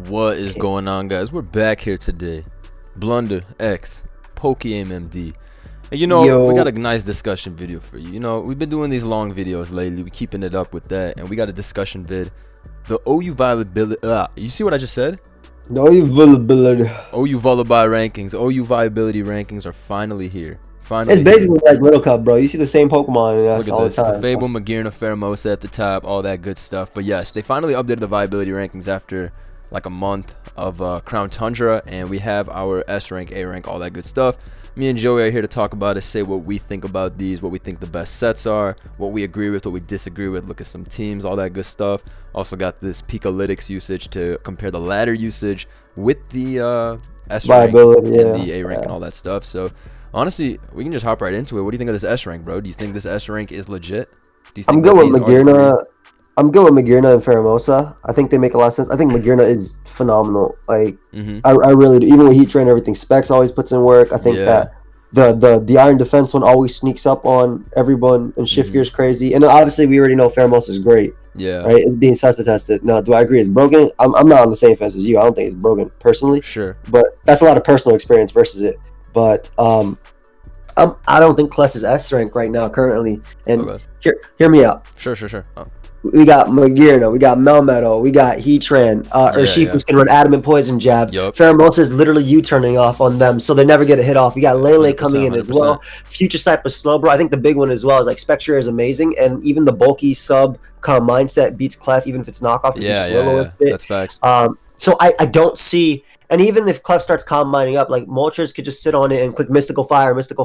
What is going on, guys? We're back here today. Blunder X, Pokeaim MD. And we got a nice discussion video for you. We've been doing these long videos lately. We're keeping it up with that. And we got a discussion vid. The OU viability. You see what I just said? The OU viability. OU Vullaby rankings. OU viability rankings are finally here. It's basically like Little Cup, bro. You see the same Pokemon in us all the time. Clefable, Magearna, Pheromosa at the top, all that good stuff. But yes, they finally updated the viability rankings after like a month of Crown Tundra, and we have our S rank, A rank, all that good stuff. Me and Joey are here to talk about it, say what we think about these, what we think the best sets are, what we agree with, what we disagree with, look at some teams, all that good stuff. Also got this Pikalytics usage to compare the ladder usage with the S rank and the A rank and all that stuff. So honestly, we can just hop right into it. What do you think of this S rank, bro? Do you think this S rank is legit? Do you think I'm good with Magearna. I'm good with Magearna and Pheromosa. I think they make a lot of sense. I think Magearna is phenomenal. Like I really do. Even with Heatran and everything, Specs always puts in work. I think that the Iron Defense one always sneaks up on everyone, and Shift Gear is crazy. And obviously, we already know Pheromosa is great. Yeah, right. It's being tested. Now, do I agree it's broken? I'm not on the same fence as you. I don't think it's broken personally. Sure, but that's a lot of personal experience versus it. But I don't think Kless is S rank right now currently. And hear me out. Sure. We got Magearna, we got Melmetal, we got Heatran, Urshifu can run Adamant Poison Jab. Pheromosa is literally U-turning off on them, so they never get a hit off. We got Lele coming in as well. Future Sight with Slowbro. I think the big one as well is like Spectrier is amazing, and even the bulky sub kind of mindset beats Clef, even if it's knockoff. That's facts. So I don't see. And even if Clef starts calm mining up, like Moltres could just sit on it and click Mystical Fire, wasting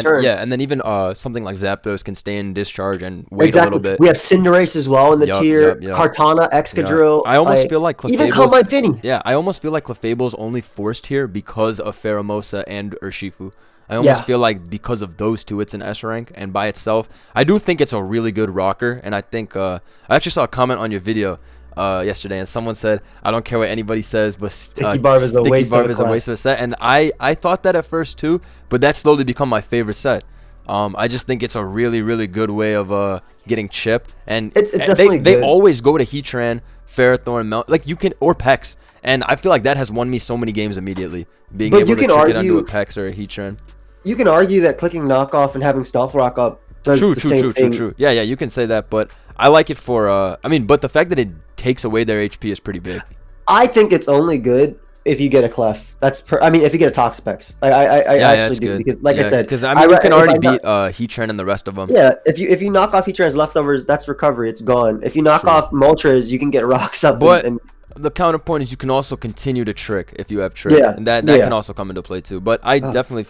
turn. Yeah, and then even something like Zapdos can stay in discharge and wait a little bit. We have Cinderace as well in the tier. Kartana, Excadrill. I almost feel like Clefable's, even Calm Fini. Yeah, I almost feel like Clefable's only forced here because of Pheromosa and Urshifu. I almost feel like because of those two, it's an S rank, and by itself, I do think it's a really good rocker. And I think I actually saw a comment on your video yesterday, and someone said, I don't care what anybody says, but Sticky Barb is a waste of a set. And I thought that at first too, but that's slowly become my favorite set. I just think it's a really, really good way of getting chip, and it's definitely they always go to Heatran, Ferrothorn, like you can, or Pex, and I feel like that has won me so many games immediately, being able to trick it onto a Pex or a Heatran. You can argue that clicking knockoff and having stealth rock up does the same thing. True. Yeah, you can say that, but I like it for but the fact that it takes away their HP is pretty big. I think it's only good if you get a Clef. if you get a Toxapex. I actually do, because like I said, because you can already beat Heatran and the rest of them. Yeah, if you knock off Heatran's leftovers, that's recovery. It's gone. If you knock off Moltres, you can get rocks up. But the counterpoint is you can also continue to trick if you have trick, and that can also come into play too. But I definitely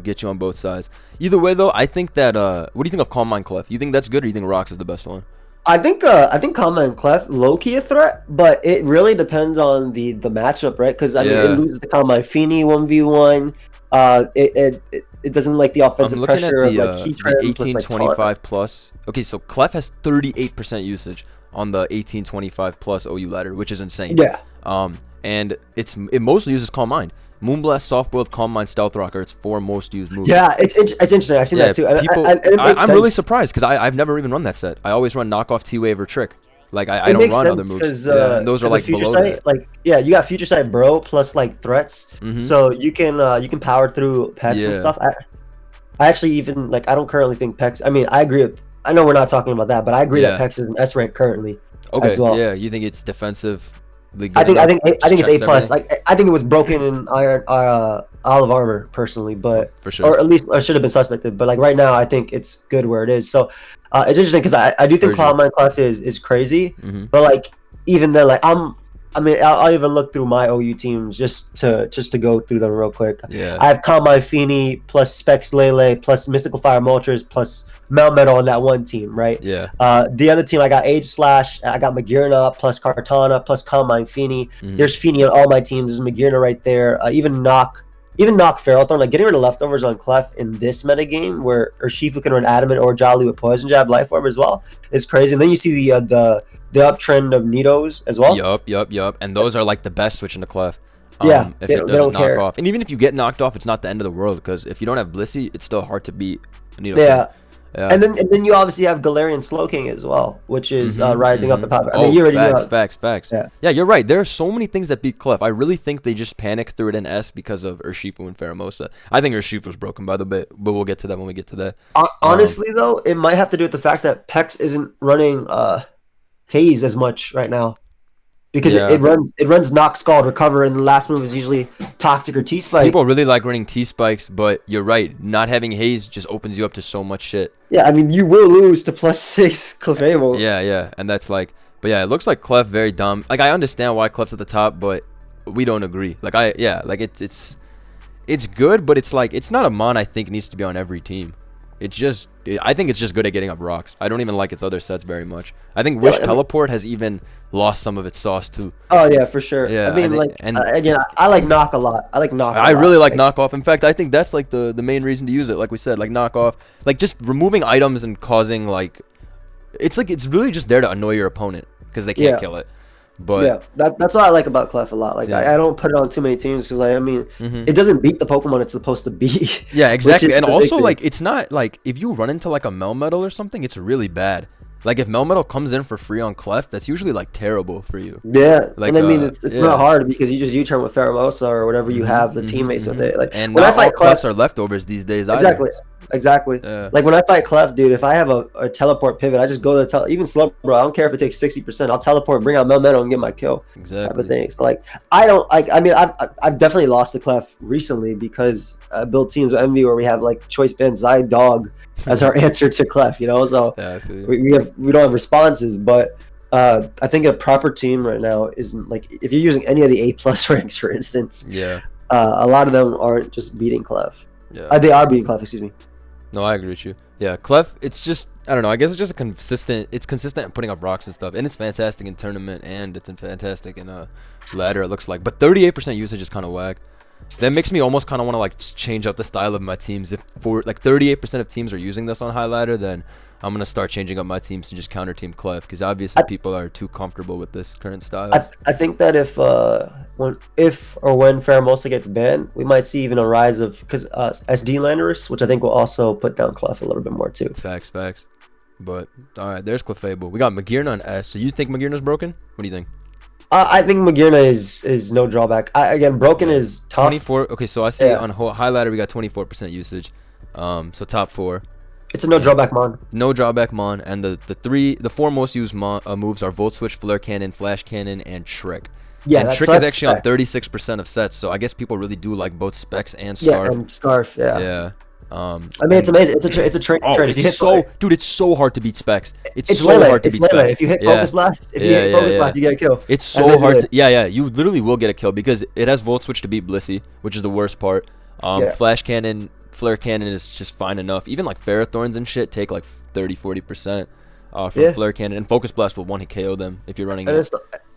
get you on both sides. Either way, though, I think that what do you think of Calm Mind Clef? You think that's good, or you think Rocks is the best one? I think Calm Mind Clef low-key a threat, but it really depends on the matchup, right? Because it loses the Calm Mind Fini 1v1. It doesn't like the offensive pressure of like Heatran 1825 plus. Okay, so Clef has 38% usage on the 1825 plus OU ladder, which is insane. Yeah. And it mostly uses Calm Mind. Moonblast, Soft Boiled, Calm Mind, Stealth Rocker. It's 4 most used moves. Yeah, it's interesting. I've seen that too. I'm really surprised because I've never even run that set. I always run Knockoff, T-Wave, or Trick. Like I don't run other moves. And those are like below that. Like you got Future Sight Bro plus like threats, so you can power through Pex and stuff. I actually even I don't currently think Pex. I agree. I know we're not talking about that, but I agree that Pex is an S rank currently. Okay. As well. Yeah, you think it's defensive? I think it's A plus. I think it was broken in Olive Armor personally, but for sure, or at least should have been suspected. But like right now, I think it's good where it is. So it's interesting because I do think Cloud Mind Clef is crazy, but like even then, like I'll even look through my OU teams just to go through them real quick. Yeah, I have Calm Mind Fini plus Specs Lele plus Mystical Fire Moltres plus Melmetal on that one team, right? Yeah. The other team, I got Age Slash, I got Magearna plus Kartana plus Calm Mind Fini. There's Fini on all my teams. There's Magearna right there. Even knock Ferrothorn. Like getting rid of leftovers on Clef in this metagame where Urshifu can run Adamant or Jolly with Poison Jab, Life Orb as well is crazy. And then you see the uptrend of Nidos as well. Yup. And those are like the best switching to Clef. If it doesn't knock off. And even if you get knocked off, it's not the end of the world because if you don't have Blissey, it's still hard to beat Nidoking. Yeah. Yeah. And then you obviously have Galarian Slowking as well, which is rising up the power. I mean, you already facts. Yeah, you're right. There are so many things that beat Clef. I really think they just panic threw it in S because of Urshifu and Pheromosa. I think Urshifu's broken by the bit, but we'll get to that when we get to that. Honestly, though, it might have to do with the fact that Pex isn't running Haze as much right now. Because it runs Knock, Scald, Recover, and the last move is usually Toxic or T-Spike. People really like running T-Spikes, but you're right. Not having Haze just opens you up to so much shit. Yeah, I mean, you will lose to +6 Clefable. Yeah, and that's like... But yeah, it looks like Clef very dumb. Like, I understand why Clef's at the top, but we don't agree. Like, it's good, but it's like... It's not a mon I think needs to be on every team. It's just... I think it's just good at getting up rocks. I don't even like its other sets very much. I think Wish Teleport has even lost some of its sauce too. Oh yeah, for sure. Yeah, I mean, again, I like Knock a lot. I like Knock. I really like Knock Off. In fact, I think that's like the main reason to use it. Like we said, like Knock Off, like just removing items and causing like, it's really just there to annoy your opponent because they can't kill it. But yeah, that's what I like about Clef a lot. Like I don't put it on too many teams because I mean, it doesn't beat the Pokemon it's supposed to beat. Yeah, exactly. And also like it's not like if you run into like a Melmetal or something, it's really bad. Like if Melmetal comes in for free on Clef, that's usually like terrible for you. Yeah, like, and I mean it's not hard because you just U-turn with Pheromosa or whatever you have the teammates with it. Like and when I fight Clefs are leftovers these days. Exactly. Like when I fight Clef, dude, if I have a teleport pivot, I just go to even Slowbro. I don't care if it takes 60%. I'll teleport, bring out Melmetal, and get my kill. Exactly. Type of thing. So like I don't like. I mean, I've definitely lost to Clef recently because I built teams with Envy where we have like choice band Zydog as our answer to Clef, you know. So we don't have responses, but I think a proper team right now isn't like if you're using any of the A+ ranks, for instance. Yeah. A lot of them aren't just beating Clef. Yeah. They are beating Clef. Excuse me. No, I agree with you. Yeah, Clef, it's just, I don't know, I guess it's just consistent in putting up rocks and stuff, and it's fantastic in tournament, and it's fantastic in ladder, it looks like, but 38% usage is kind of whack. That makes me almost kind of want to, like, change up the style of my teams. If, for, like, 38% of teams are using this on high ladder, then I'm going to start changing up my teams to just counter team Clef, because obviously people are too comfortable with this current style. I think that if when Pheromosa gets banned, we might see even a rise of, because SD Landorus, which I think will also put down Clef a little bit more too. Facts. But, alright, there's Clefable. We got Magearna on S. So you think Magearna's broken? What do you think? I think Magearna is no drawback. Again, broken is tough. 24. Okay, so I see on high ladder we got 24% usage. So top 4. It's a no drawback mon. No drawback mon, and the 4 most used moves are Volt Switch, Flare Cannon, Flash Cannon, and Trick. Yeah, and Trick is actually on 36% of sets, so I guess people really do like both Specs and Scarf. Yeah, and Scarf. Yeah. Yeah. I mean, it's amazing. It's a trade. Dude, it's so hard to beat Specs. It's so Lele. hard to beat Specs. If you hit Focus Blast, you get a kill. It's so hard to. Yeah. You literally will get a kill because it has Volt Switch to beat Blissey, which is the worst part. Flash Cannon, Flare Cannon is just fine enough. Even like Ferrothorns and shit take like 30-40% from Flare Cannon, and Focus Blast will one hit KO them if you're running it.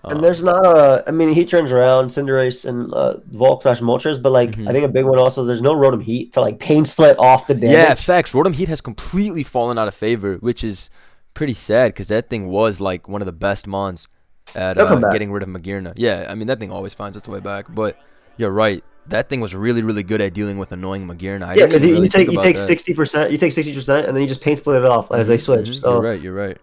And there's not a, I mean, he turns around Cinderace and Volk/Moltres, but like I think a big one also, there's no Rotom Heat to like pain split off the damage. Yeah, facts. Rotom Heat has completely fallen out of favor, which is pretty sad because that thing was like one of the best mons at getting rid of Magearna. Yeah, I mean that thing always finds its way back, but you're right. That thing was really, really good at dealing with annoying Magearna. Yeah, because you take 60%, you take 60%, and then you just pain split it off as they switch. So. You're right.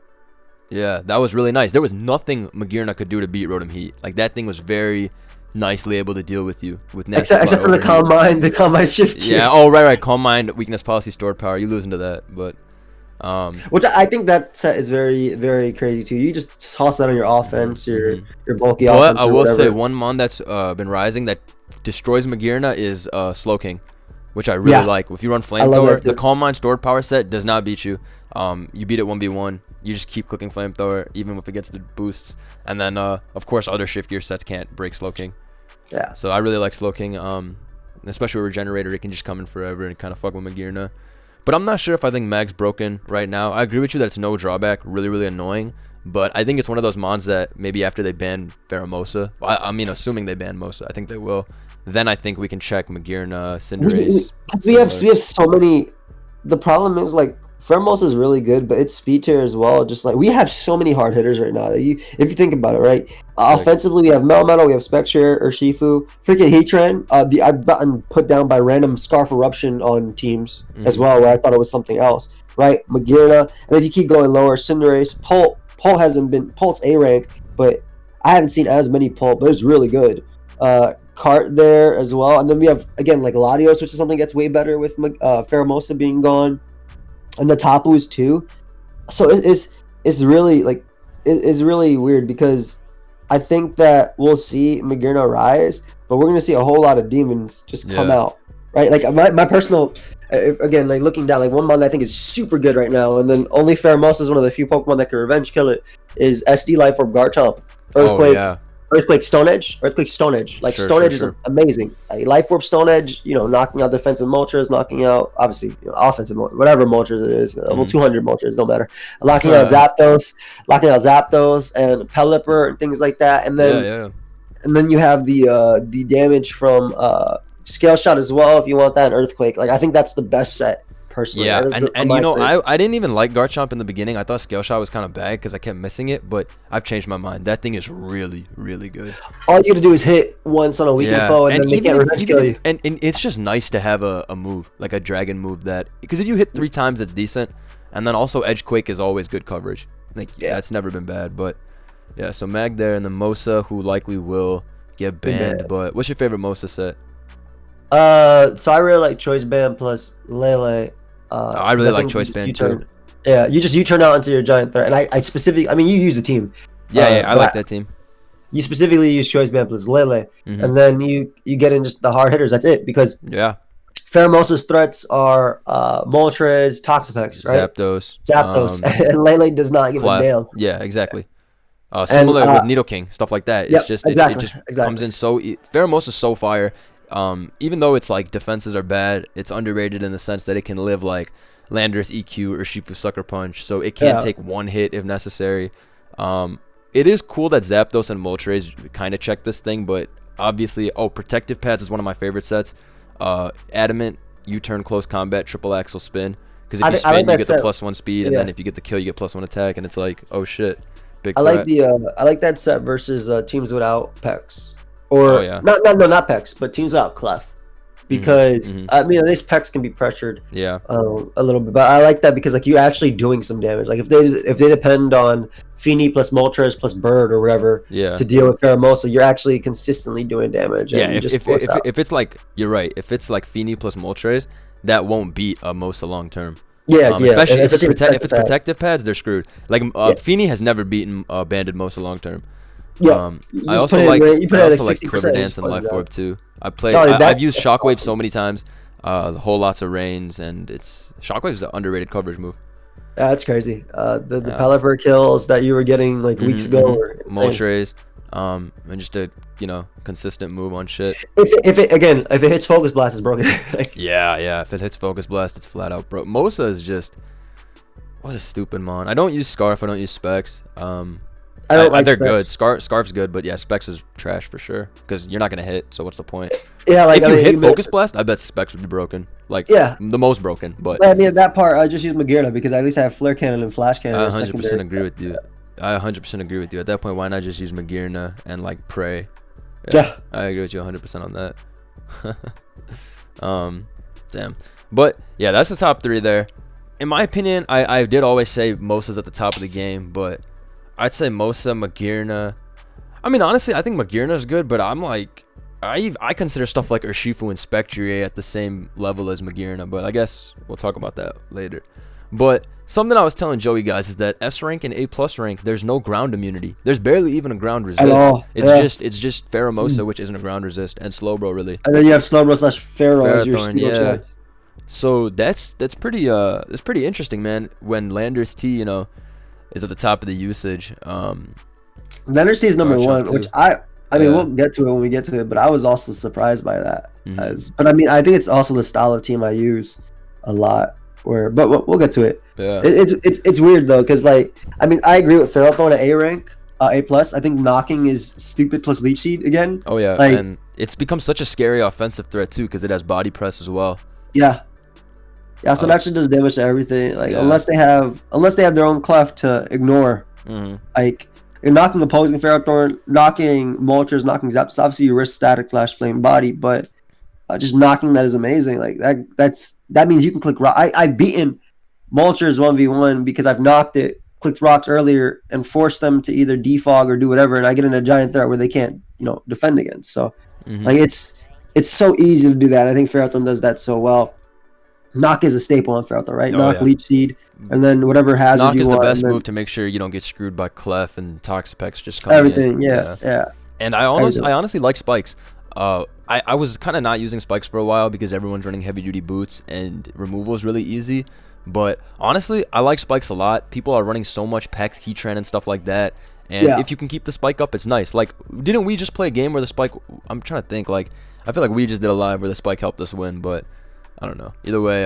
Yeah, that was really nice. There was nothing Magearna could do to beat Rotom Heat. Like that thing was very nicely able to deal with you with except for the Calm Mind shift. Yeah. Oh right. Calm Mind, weakness policy, stored power. You lose into that, but which I think that set is very, very crazy too. You just toss that on your offense, your bulky offense. But I will say one mon that's been rising that destroys Magearna is Sloking, which I really like. If you run Flamethrower, the Calm Mind stored power set does not beat you. You beat it 1v1. You just keep clicking Flamethrower even if it gets the boosts. And then, of course, other shift gear sets can't break Sloking. Yeah. So I really like Sloking. Especially with Regenerator, it can just come in forever and kind of fuck with Magearna. But I'm not sure if I think Mag's broken right now. I agree with you that it's no drawback. Really, really annoying. But I think it's one of those mons that maybe after they ban Pheromosa, I mean, assuming they ban Mosa, I think they will. Then I think we can check Magearna, Cinderace. We have so many. The problem is like Pheromosa is really good, but it's speed tier as well. Just like we have so many hard hitters right now. If you think about it, right? Offensively, we have Melmetal, we have Spectrier, Urshifu, freaking Heatran. I've gotten put down by random Scarf Eruption on teams as well, where I thought it was something else. right? Magearna, and if you keep going lower, Cinderace, Pult hasn't been Pult's A rank, but I haven't seen as many Pult, but it's really good. Cart there as well, and then we have again like Latios, which is something that gets way better with Pheromosa being gone, and the Tapus too. So it's really like it's really weird because I think that we'll see Magearna rise, but we're gonna see a whole lot of demons just come out, right? Like my personal, again, like looking down, like one mon that I think is super good right now, and then only Pheromosa is one of the few Pokemon that can revenge kill it, is SD Life Orb Garchomp, Earthquake. Earthquake Stone Edge. Like Stone Edge is amazing. Like, Life Orb Stone Edge, knocking out defensive Moltres, knocking out obviously offensive whatever Moltres it is, level 200 Moltres, don't matter. Knocking out Zapdos, and Pelipper and things like that, and then you have the damage from Scale Shot as well if you want that, and Earthquake. Like I think that's the best set. Personally. Yeah, and I didn't even like Garchomp in the beginning. I thought Scale Shot was kind of bad because I kept missing it, but I've changed my mind. That thing is really, really good. All you gotta do is hit once on a weakened foe, and then they can't revenge kill you. And it's just nice to have a move, like a dragon move that, because if you hit 3 times, it's decent. And then also Edgequake is always good coverage. Like, it's never been bad. But yeah, so Mag there, and then Mosa, who likely will get banned. But what's your favorite Mosa set? So I really like Choice Band plus Lele. I really like Choice Band too. Yeah, you turn out into your giant threat, and I specifically, I mean, you use the team. I like that team. You specifically use Choice Band plus Lele, and then you get in just the hard hitters. That's it, because Pheromosa's threats are Moltres, Toxapex, right? Zapdos, and Lele does not give a damn. Yeah, exactly. Similar with Nidoking, stuff like that. It's just it just comes in so. Pheromosa's so fire. Even though it's like defenses are bad, it's underrated in the sense that it can live like Landorus EQ or Urshifu Sucker Punch, so it can take one hit if necessary. It is cool that Zapdos and Moltres kind of check this thing, but obviously, Protective Pads is one of my favorite sets. Adamant, U-turn, close combat, triple axle spin, because if you spin, you get the +1 speed, and then if you get the kill, you get +1 attack, and it's like, oh shit, big. I like that set versus teams without Pex. Or not Pex, but teams without Clef, because I mean, at least Pex can be pressured a little bit, but I like that because like you're actually doing some damage. Like if they depend on Fini plus Moltres plus Bird or whatever to deal with Pheromosa, you're actually consistently doing damage. If it's like, you're right, if it's like Fini plus Moltres, that won't beat Mosa long term. Especially if it's protective pads, they're screwed. Like Fini has never beaten banded Mosa long term. I also like Quiver Dance and Life Orb too. I've used Shockwave so many times, whole lots of Rains, and Shockwave is an underrated coverage move. Yeah, that's crazy. The Pelipper kills that you were getting like weeks ago were Moltres, and just a consistent move on shit. If it hits Focus Blast, it's broken. If it hits Focus Blast, it's flat out broke. Mosa is just, what a stupid mon. I don't use Scarf. I don't use Specs. I don't like they're Specs. Good. Scarf's good, but yeah, Specs is trash for sure because you're not gonna hit. So what's the point? Yeah, like if you hit Focus Blast, I bet Specs would be broken. Like the most broken. But I mean, that part I just use Magearna because at least I have Flare Cannon and Flash Cannon. I 100% agree with you. I 100% agree with you. At that point, why not just use Magearna and like pray? I agree with you 100% on that. Damn. But yeah, that's the top 3 there. In my opinion, I did always say Mosa's at the top of the game, but I'd say Mosa, Magearna. I mean, honestly, I think Magearna's good, but I'm like, I consider stuff like Urshifu and Spectrier at the same level as Magearna, but I guess we'll talk about that later. But something I was telling Joey guys is that S rank and A+ rank, there's no ground immunity. There's barely even a ground resist. It's just Pheromosa, which isn't a ground resist, and Slowbro really. And then you have Slowbro / Ferrothorn, yeah. So that's pretty interesting, man. When Landorus T, is at the top of the usage. Landorus T is number 1, which I mean, we'll get to it when we get to it, but I was also surprised by that. But I mean, I think it's also the style of team I use a lot. But we'll get to it. Yeah. It's weird though, because like, I mean, I agree with Ferrothorn at A rank, A+. I think knocking is stupid plus Leech Seed again. Oh yeah, and it's become such a scary offensive threat too, because it has body press as well. Yeah, so it actually does damage to everything. Like unless they have their own Clef to ignore. Like you're knocking opposing Ferrothorn, knocking Moltres, knocking Zapdos. Obviously you risk static / flame body, but just knocking that is amazing. Like that means you can click rock. I've beaten Moltres 1v1 because I've knocked it, clicked rocks earlier, and forced them to either defog or do whatever, and I get in a giant threat where they can't, defend against. So, like it's so easy to do that. I think Ferrothorn does that so well. Knock is a staple on Ferrothorn, right? Knock, Leech Seed, and then whatever hazard Knock you is want. the best move to make sure you don't get screwed by Clef and Toxapex just coming everything. in. Yeah. And I honestly like spikes. I was kind of not using spikes for a while because everyone's running heavy duty boots and removal is really easy. But honestly, I like spikes a lot. People are running so much Pex, Heatran, and stuff like that. And if you can keep the spike up, it's nice. Like, didn't we just play a game where the spike... I'm trying to think. Like, I feel like we just did a live where the spike helped us win, but I don't know. Either way,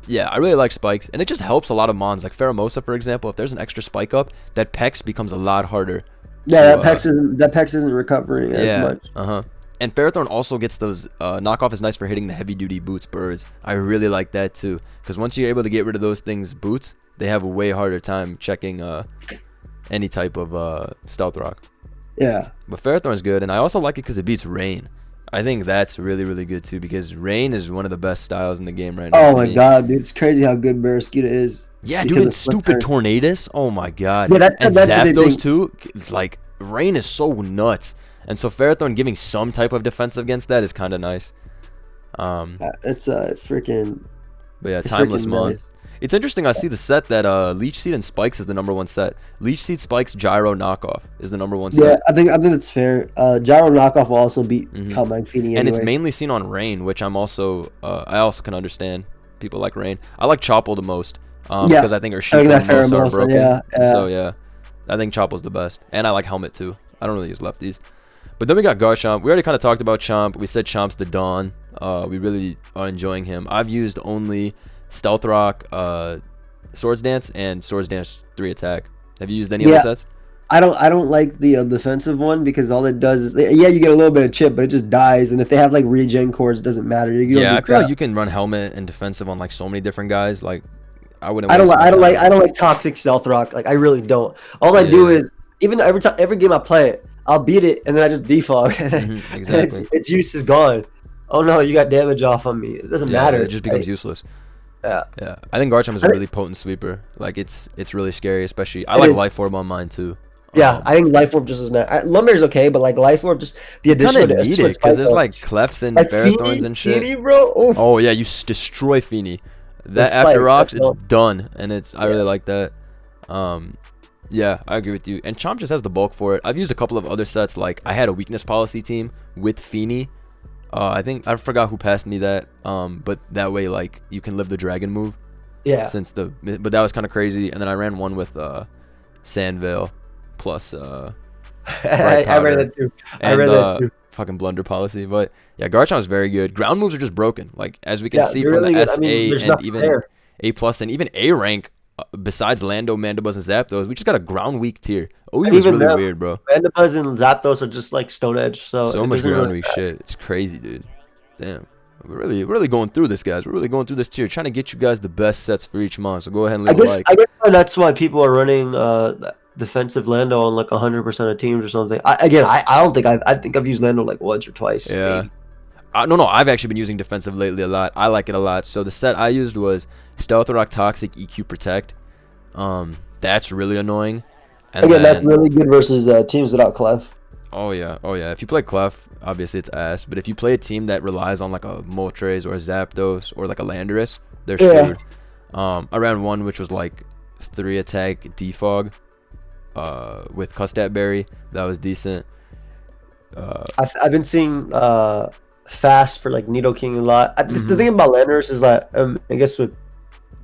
yeah, I really like spikes. And it just helps a lot of mons. Like Pheromosa, for example, if there's an extra spike up, that Pex becomes a lot harder. Yeah, that Pex isn't recovering as much. And Ferrothorn also gets those knockoff is nice for hitting the heavy duty boots birds. I really like that too, because once you're able to get rid of those things boots, they have a way harder time checking any type of stealth rock. Yeah, but Ferrothorn's good, and I also like it because it beats Rain. I think that's really, really good too, because Rain is one of the best styles in the game right now. Oh my god, dude, it's crazy how good Barraskewda is. Yeah, dude, and stupid Tornadus. Oh my god. Yeah, and Zapdos too. Like, Rain is so nuts. And so Ferrothorn giving some type of defense against that is kind of nice. It's freaking. But yeah, timeless mon. Nice. It's interesting. I see the set that Leech Seed and Spikes is the #1 set. Leech Seed, Spikes, Gyro, Knockoff is the #1 set. Yeah, I think it's fair. Gyro Knockoff will also beat Tapu Fini anyway. And it's mainly seen on Rain, which I also can understand. People like Rain. I like Chopple the most because I think Urshifu and Pheromosa are broken. Yeah. So yeah, I think Chopple's the best, and I like Helmet too. I don't really use lefties. But then we got Garchomp. We already kind of talked about Chomp. We said Chomp's the Dawn. We really are enjoying him. I've used only Stealth Rock, Swords Dance, and Swords Dance 3 attack. Have you used any of the sets? I don't like the defensive one because all it does is you get a little bit of chip, but it just dies. And if they have like regen cores, it doesn't matter. I feel like you can run Helmet and defensive on like so many different guys. Like I wouldn't. I don't like toxic Stealth Rock. Like I really don't. All I do is even every game I play it, I'll beat it and then I just defog. Exactly. Its use is gone. Oh no, you got damage off on me. It doesn't matter. It just becomes useless. Yeah. I think Garchomp is a really potent sweeper. Like it's really scary, especially I like Life Orb on mine too. Yeah, I think Life Orb just is not. Lumber's okay, but like Life Orb, just the addition of need it because there's like Clefs and like Ferrothorns and shit. Fini, bro. Oof. Oh yeah, you destroy Fini. That after rocks, it's done, and I really like that. Yeah, I agree with you. And Chomp just has the bulk for it. I've used a couple of other sets. Like I had a weakness policy team with Fini. I think I forgot who passed me that. But that way, like you can live the dragon move. Yeah. But that was kind of crazy. And then I ran one with Sandvale plus. I read that too. Fucking blunder policy. But yeah, Garchomp is very good. Ground moves are just broken. Like as we can see from the SA and even A plus and even A rank. Besides Lando, Mandibuzz, and Zapdos, we just got a ground weak tier. Oh, it was really weird, bro. Mandibuzz and Zapdos are just like Stone Edge. So much ground weak shit. It's crazy, dude. Damn. We're really going through this, guys. We're really going through this tier, trying to get you guys the best sets for each month. So go ahead and leave a like. I guess that's why people are running defensive Lando on like 100% of teams or something. I don't think I think I've used Lando like once or twice. Yeah. No, I've actually been using defensive lately a lot. I like it a lot. So the set I used was Stealth Rock, Toxic, EQ, Protect. That's really annoying. And that's really good versus teams without Clef. Oh yeah. If you play Clef, obviously it's ass. But if you play a team that relies on like a Moltres or a Zapdos or like a Landorus, they're screwed. I ran one which was like 3 attack defog with Custap Berry. That was decent. I've been seeing fast for like Nidoking a lot. The thing about Landorus is that I guess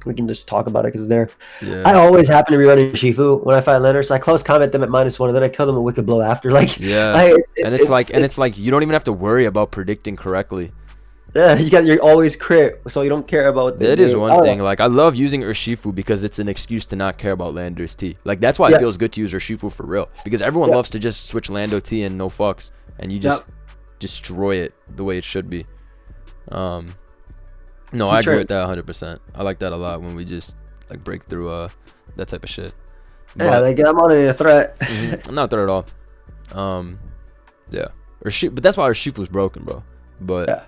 we can just talk about it because they're. Yeah. I always happen to be running Urshifu when I fight Landorus. I close combat them at -1 and then I kill them with Wicked Blow after. Like it's like you don't even have to worry about predicting correctly. Yeah, you're always crit, so you don't care about what they do. That is one thing. Like I love using Urshifu because it's an excuse to not care about Landorus T. Like that's why it feels good to use Urshifu for real because everyone loves to just switch Lando T and no fucks and you just destroy it the way it should be. No, I agree with that 100%. I like that a lot when we just like break through that type of shit. But, like I'm on a threat. I'm not a threat at all. Yeah. But that's why Urshifu's broken, bro. But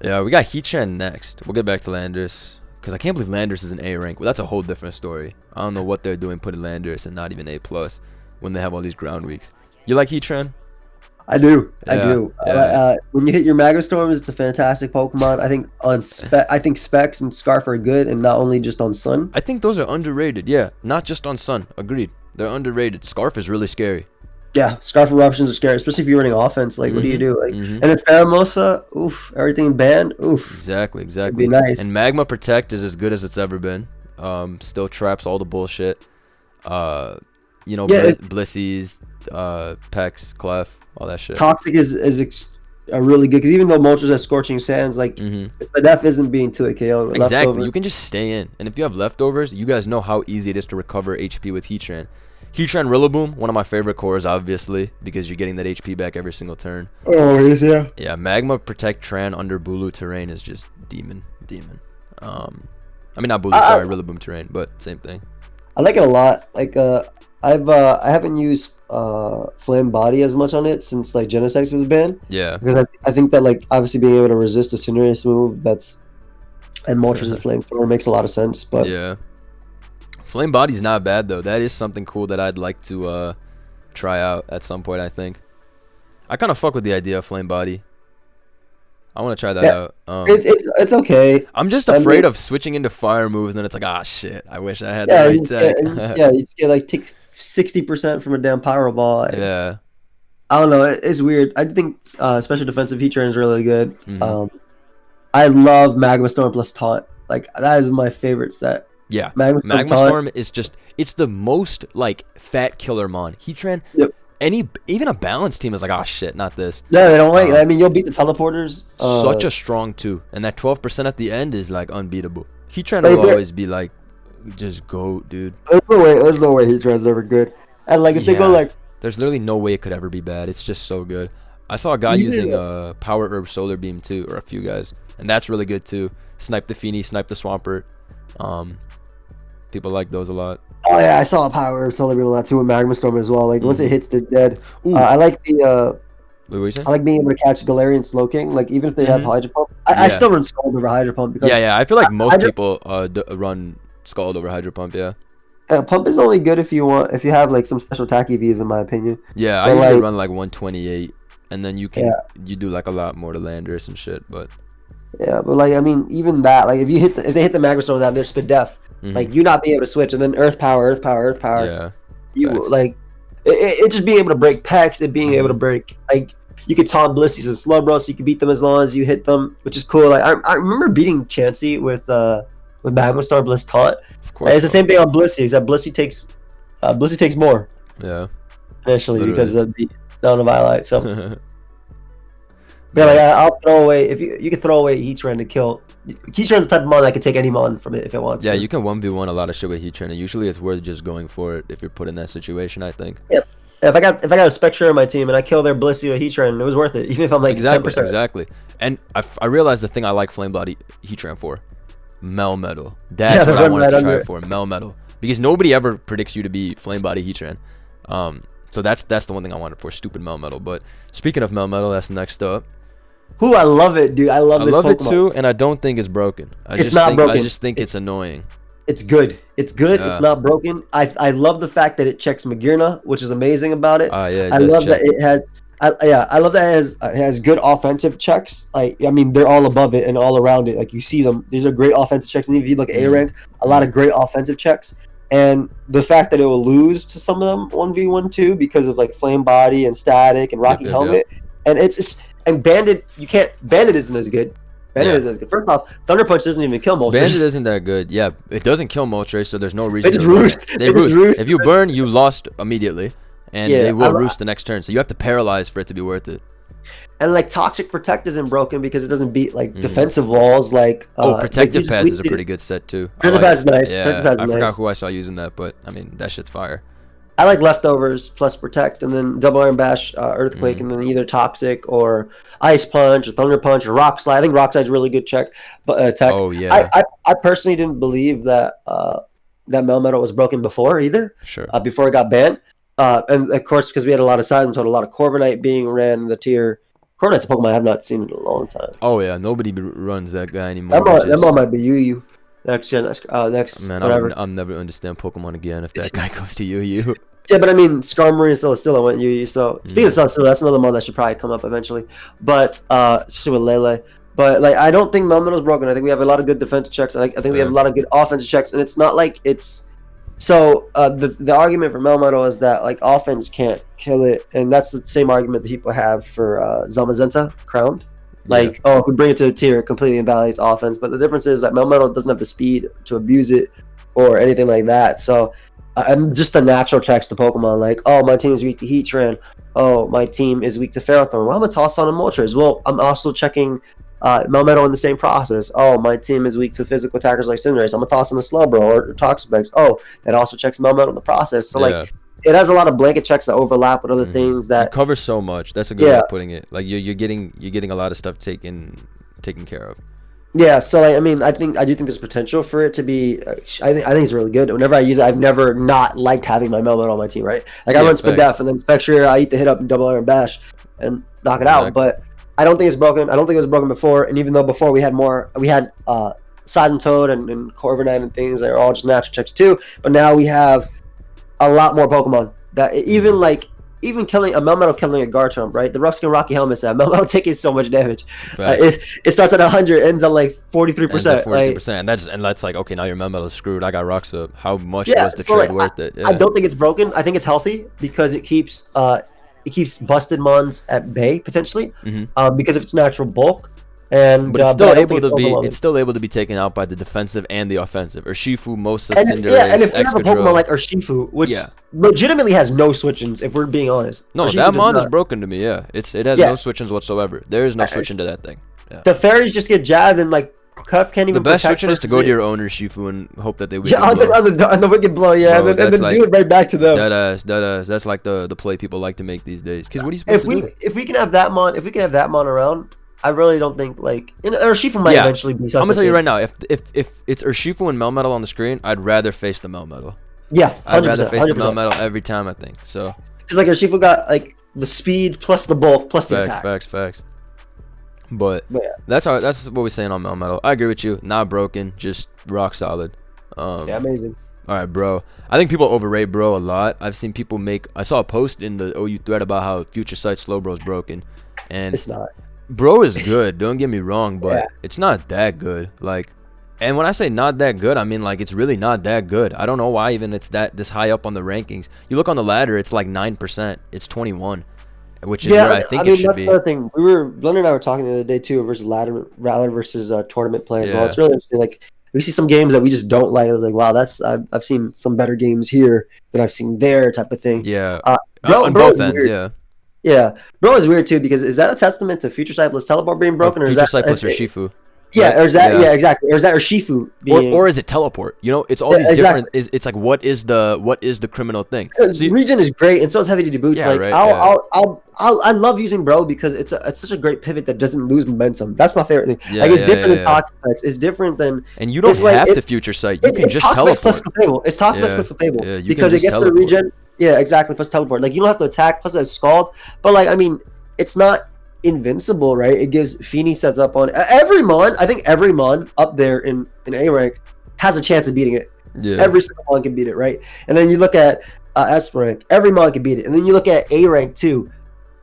yeah, we got Heatran next. We'll get back to Landorus because I can't believe Landorus is an A rank. Well, that's a whole different story. I don't know what they're doing putting Landorus and not even A+ when they have all these ground weeks. You like Heatran? I do. Yeah, I do. yeah. When you hit your Magearna, it's a fantastic Pokemon. I think I think Specs and Scarf are good, and not only just on Sun. I think those are underrated. Yeah, not just on Sun. Agreed. They're underrated. Scarf is really scary. Yeah, Scarf eruptions are scary, especially if you're running offense. Like, what do you do? Like, and then Pheromosa, oof, everything banned, oof. Exactly. It'd be nice. And Magma Protect is as good as it's ever been. Still traps all the bullshit. You know, Blissey's, Pex, Clef, all that shit. Toxic is really good because even though Moltres has Scorching Sands, like the def isn't being to a KO. Exactly, leftovers. You can just stay in, and if you have leftovers, you guys know how easy it is to recover HP with Heatran. Heatran Rillaboom, one of my favorite cores, obviously, because you're getting that HP back every single turn. Oh, yeah. Yeah, Magma Protect Tran under Bulu terrain is just demon. I mean, not Bulu, sorry, Rillaboom terrain, but same thing. I like it a lot. Like, I haven't used Flame Body as much on it since like Genesect was banned. Yeah, because I think that like obviously being able to resist the Cinderace move and Moltres and Flamethrower makes a lot of sense. But yeah, Flame Body's not bad though. That is something cool that I'd like to try out at some point. I think I kind of fuck with the idea of Flame Body. I want to try that out. It's okay. I'm just afraid of switching into fire moves, and then it's like, ah, shit. I wish I had the right tech. Yeah, you just get like take 60% from a damn Pyro Ball. Yeah. I don't know. It's weird. I think special defensive Heatran is really good. I love Magma Storm plus Taunt. Like, that is my favorite set. Yeah. Magma Storm is just, it's the most like fat killer mon. Heatran. Yep. Even a balanced team is like, oh shit, not this. No, they don't like. I mean, you'll beat the teleporters. Such a strong 2, and that 12% at the end is like unbeatable. Heatran will always be like, just go, dude. There's no way Heatran's ever good. And like if they go like, there's literally no way it could ever be bad. It's just so good. I saw a guy using Power Herb Solar Beam too, or a few guys, and that's really good too. Snipe the Fini, snipe the Swampert. People like those a lot. Oh yeah, I saw a Power Solar Beam a lot too with Magma Storm as well. Like once it hits, they're dead. I like the. Wait, what are you saying? I like being able to catch Galarian Slowking. Like even if they have Hydro Pump, I still run Scald over Hydro Pump because I feel like most people run Scald over Hydro Pump. Yeah. Pump is only good if you have like some special attack EVs, in my opinion. Yeah, I usually run like 128, and then you do like a lot more to Landorus and shit. But yeah, but like I mean, even that, like if they hit the Magma Storm without their Spit Def, like you not being able to switch, and then Earth Power. Yeah, you like it just being able to break Pex, and being able to break like you could taunt Blissey's and Slowbro, so you can beat them as long as you hit them, which is cool. Like I remember beating Chansey with Magma Star Bliss taunt. Of course, it's the same thing on Blissey, except Blissey takes more. Yeah, initially because of the down of Violet. So. But like I'll throw away if you can throw away Heatran to kill. Heatran's the type of mon that can take any mon from it if it wants. Yeah, to. You can 1v1 a lot of shit with Heatran, and usually it's worth just going for it if you're put in that situation. I think. Yeah. If I got a Spectrier on my team and I kill their Blissey or Heatran, it was worth it, even if I'm like 10%. Exactly. And I realized the thing I like Flame Body Heatran for, Melmetal. That's what I wanted to try for, Melmetal, because nobody ever predicts you to be Flame Body Heatran. So that's the one thing I wanted for, stupid Melmetal. But speaking of Melmetal, that's next up. Who I love it, dude. I love this Pokemon. It too, and I don't think it's broken. I just think it's annoying. It's good. It's good. Yeah. It's not broken. I love the fact that it checks Magearna, which is amazing about it. Yeah, I love that it has. I love that it has good offensive checks. I mean, they're all above it and all around it. Like you see them. These are great offensive checks. And if you look at A rank, a lot of great offensive checks. And the fact that it will lose to some of them 1v1 too because of like Flame Body and Static and Rocky Helmet, and it's just. And Bandit isn't as good. Isn't as good. First off, Thunder Punch doesn't even kill Moltres. Bandit isn't that good. Yeah, it doesn't kill Moltres, so there's no reason. They just roost. They roost. If you burn, you lost immediately, and they will roost the next turn. So you have to paralyze for it to be worth it. And like Toxic Protect isn't broken because it doesn't beat like defensive walls. Like Protective Pads is a pretty good set too. Protective Pads is nice. Yeah, I forgot who I saw using that, but I mean that shit's fire. I like Leftovers plus Protect, and then Double Iron Bash, Earthquake, and then either Toxic or Ice Punch or Thunder Punch or Rock Slide. I think Rock Slide's really good tech. Oh yeah. I personally didn't believe that that Melmetal was broken before either. Sure. Before it got banned, and of course because we had a lot of silence, a lot of Corviknight being ran in the tier. Corviknight's a Pokemon I have not seen in a long time. Oh yeah, nobody runs that guy anymore. That might be you. next gen, next Man, whatever. I'll never understand Pokemon again if that guy goes to UU. Yeah, but I mean, Skarmory and Celesteela went UU. So speaking of Celesteela, that's another one that should probably come up eventually. But especially with Lele. But like, I don't think Melmetal's broken. I think we have a lot of good defensive checks. I think we have a lot of good offensive checks, and it's not like it's. So the argument for Melmetal is that like offense can't kill it, and that's the same argument that people have for Zamazenta Crowned. Like, oh, if we bring it to a tier, it completely invalidates offense. But the difference is that Melmetal doesn't have the speed to abuse it or anything like that. So. And just the natural checks to Pokemon, like, oh, my team is weak to Heatran. Oh, my team is weak to Ferrothorn. Well, I'm going to toss on a Moltres. Well, I'm also checking Melmetal in the same process. Oh, my team is weak to physical attackers like Cinderace. I'm going to toss on a Slowbro or Toxapex. Oh, that also checks Melmetal in the process. So, like, it has a lot of blanket checks that overlap with other things that... It covers so much. That's a good way of putting it. Like, you're getting a lot of stuff taken care of. Yeah, so like, I mean, I do think there's potential for it to be. I think it's really good. Whenever I use it, I've never not liked having my Melmetal on my team, right? Like I run Spindef and then Spectrier, I eat the hit up and double iron bash and knock it out. But I don't think it's broken. I don't think it was broken before. And even though before we had Silent Toad and Corviknight and things that are all just natural checks too. But now we have a lot more Pokemon that even killing a Melmetal killing a Garchomp, right? The rough skin Rocky Helmet set, Melmetal taking so much damage. It starts at 100, ends at like 43%. 43%, and that's like, okay, now your Melmetal is screwed. I got rocks up. How much was the trade worth it? I don't think it's broken. I think it's healthy because it keeps busted mons at bay potentially, because of its natural bulk. And but it's still able to be taken out by the defensive and the offensive. Urshifu-Mosa, Cinderace, and if you have a Pokemon like Urshifu, which legitimately has no switch-ins, if we're being honest. No, Urshifu that mon is broken to me. Yeah, it has no switch-ins whatsoever. There is no switch into that thing. Yeah. The fairies just get jabbed and like Cuff can't even. The best switch-in is to go to your own Urshifu and hope that they win. On the wicked blow, Bro, and then do it right back to them. That's like the play people like to make these days. Because what are you supposed to do? If we can have that mon around. I really don't think like Urshifu might eventually be. I'm gonna tell you right now, if it's Urshifu and Melmetal on the screen, I'd rather face the Melmetal. Yeah, 100%, I'd rather face the Melmetal every time. I think so. Because like Urshifu got like the speed plus the bulk plus the attack. Facts. But that's what we're saying on Melmetal. I agree with you. Not broken, just rock solid. Amazing. All right, bro. I think people overrate bro a lot. I've seen people I saw a post in the OU thread about how Future Sight Slowbro is broken, and it's not. Bro is good, don't get me wrong, but it's not that good. Like, and when I say not that good, I mean like it's really not that good. I don't know why even it's this high up on the rankings. You look on the ladder, it's like 9%. It's 21, which is where I think it should be. That's the thing. Blender and I were talking the other day too versus ladder versus tournament play as well. It's really interesting. Like we see some games that we just don't like. I was like, wow, I've seen some better games here than I've seen there, type of thing. Yeah, on both ends. Weird. Yeah, bro is weird too because is that a testament to Future Sight plus Teleport being broken, or is that Future Sight plus Urshifu? Yeah, right? Or is that exactly? Or is that Urshifu being... or is it Teleport? You know, it's all these different. It's like what is the criminal thing? So Regen is great, and so is Heavy Duty Boots. Yeah, like right, I love using Bro because it's such a great pivot that doesn't lose momentum. That's my favorite thing. Yeah, like it's different than Toxapex. It's different than. And you don't have to Future Sight. You can just Teleport. Plus Clefable. It's Toxapex plus Clefable because it gets the Regen. Yeah, exactly. Plus Teleport. Like you don't have to attack. Plus it's Scald. But like I mean, it's not invincible, right? It gives Fini sets up on every mon. I think every mon up there in A rank has a chance of beating it. Yeah. Every single mon can beat it, right? And then you look at S rank, every mon can beat it. And then you look at A rank too.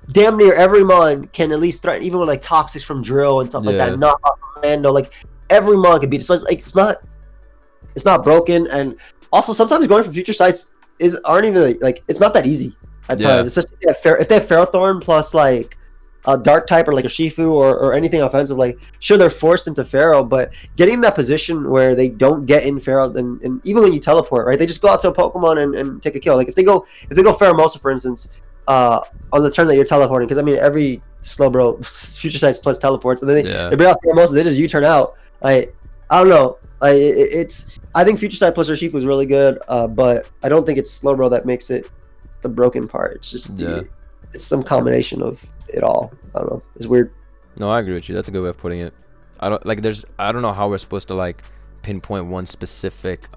Damn near every mon can at least threaten, even with like Toxics from Drill and stuff like that. Knock off Lando, like every mon can beat it. So it's like it's not broken. And also sometimes going for Future Sights aren't even like it's not that easy at times, especially if they have Ferrothorn plus like a dark type or like a Urshifu or anything offensive. Like sure they're forced into Pharaoh, but getting in that position where they don't get in Pharaoh and even when you teleport, right, they just go out to a Pokemon and take a kill. Like if they go Pheromosa, for instance, on the turn that you're teleporting, because I mean every Slowbro Future Sights plus teleports, and then they bring out Pheromosa, they just U-turn out. I don't know. I think Future Sight plus Urshifu is really good, but I don't think it's Slowbro that makes it the broken part. It's just it's some combination of it all. I don't know. It's weird. No, I agree with you. That's a good way of putting it. I don't know how we're supposed to like pinpoint one specific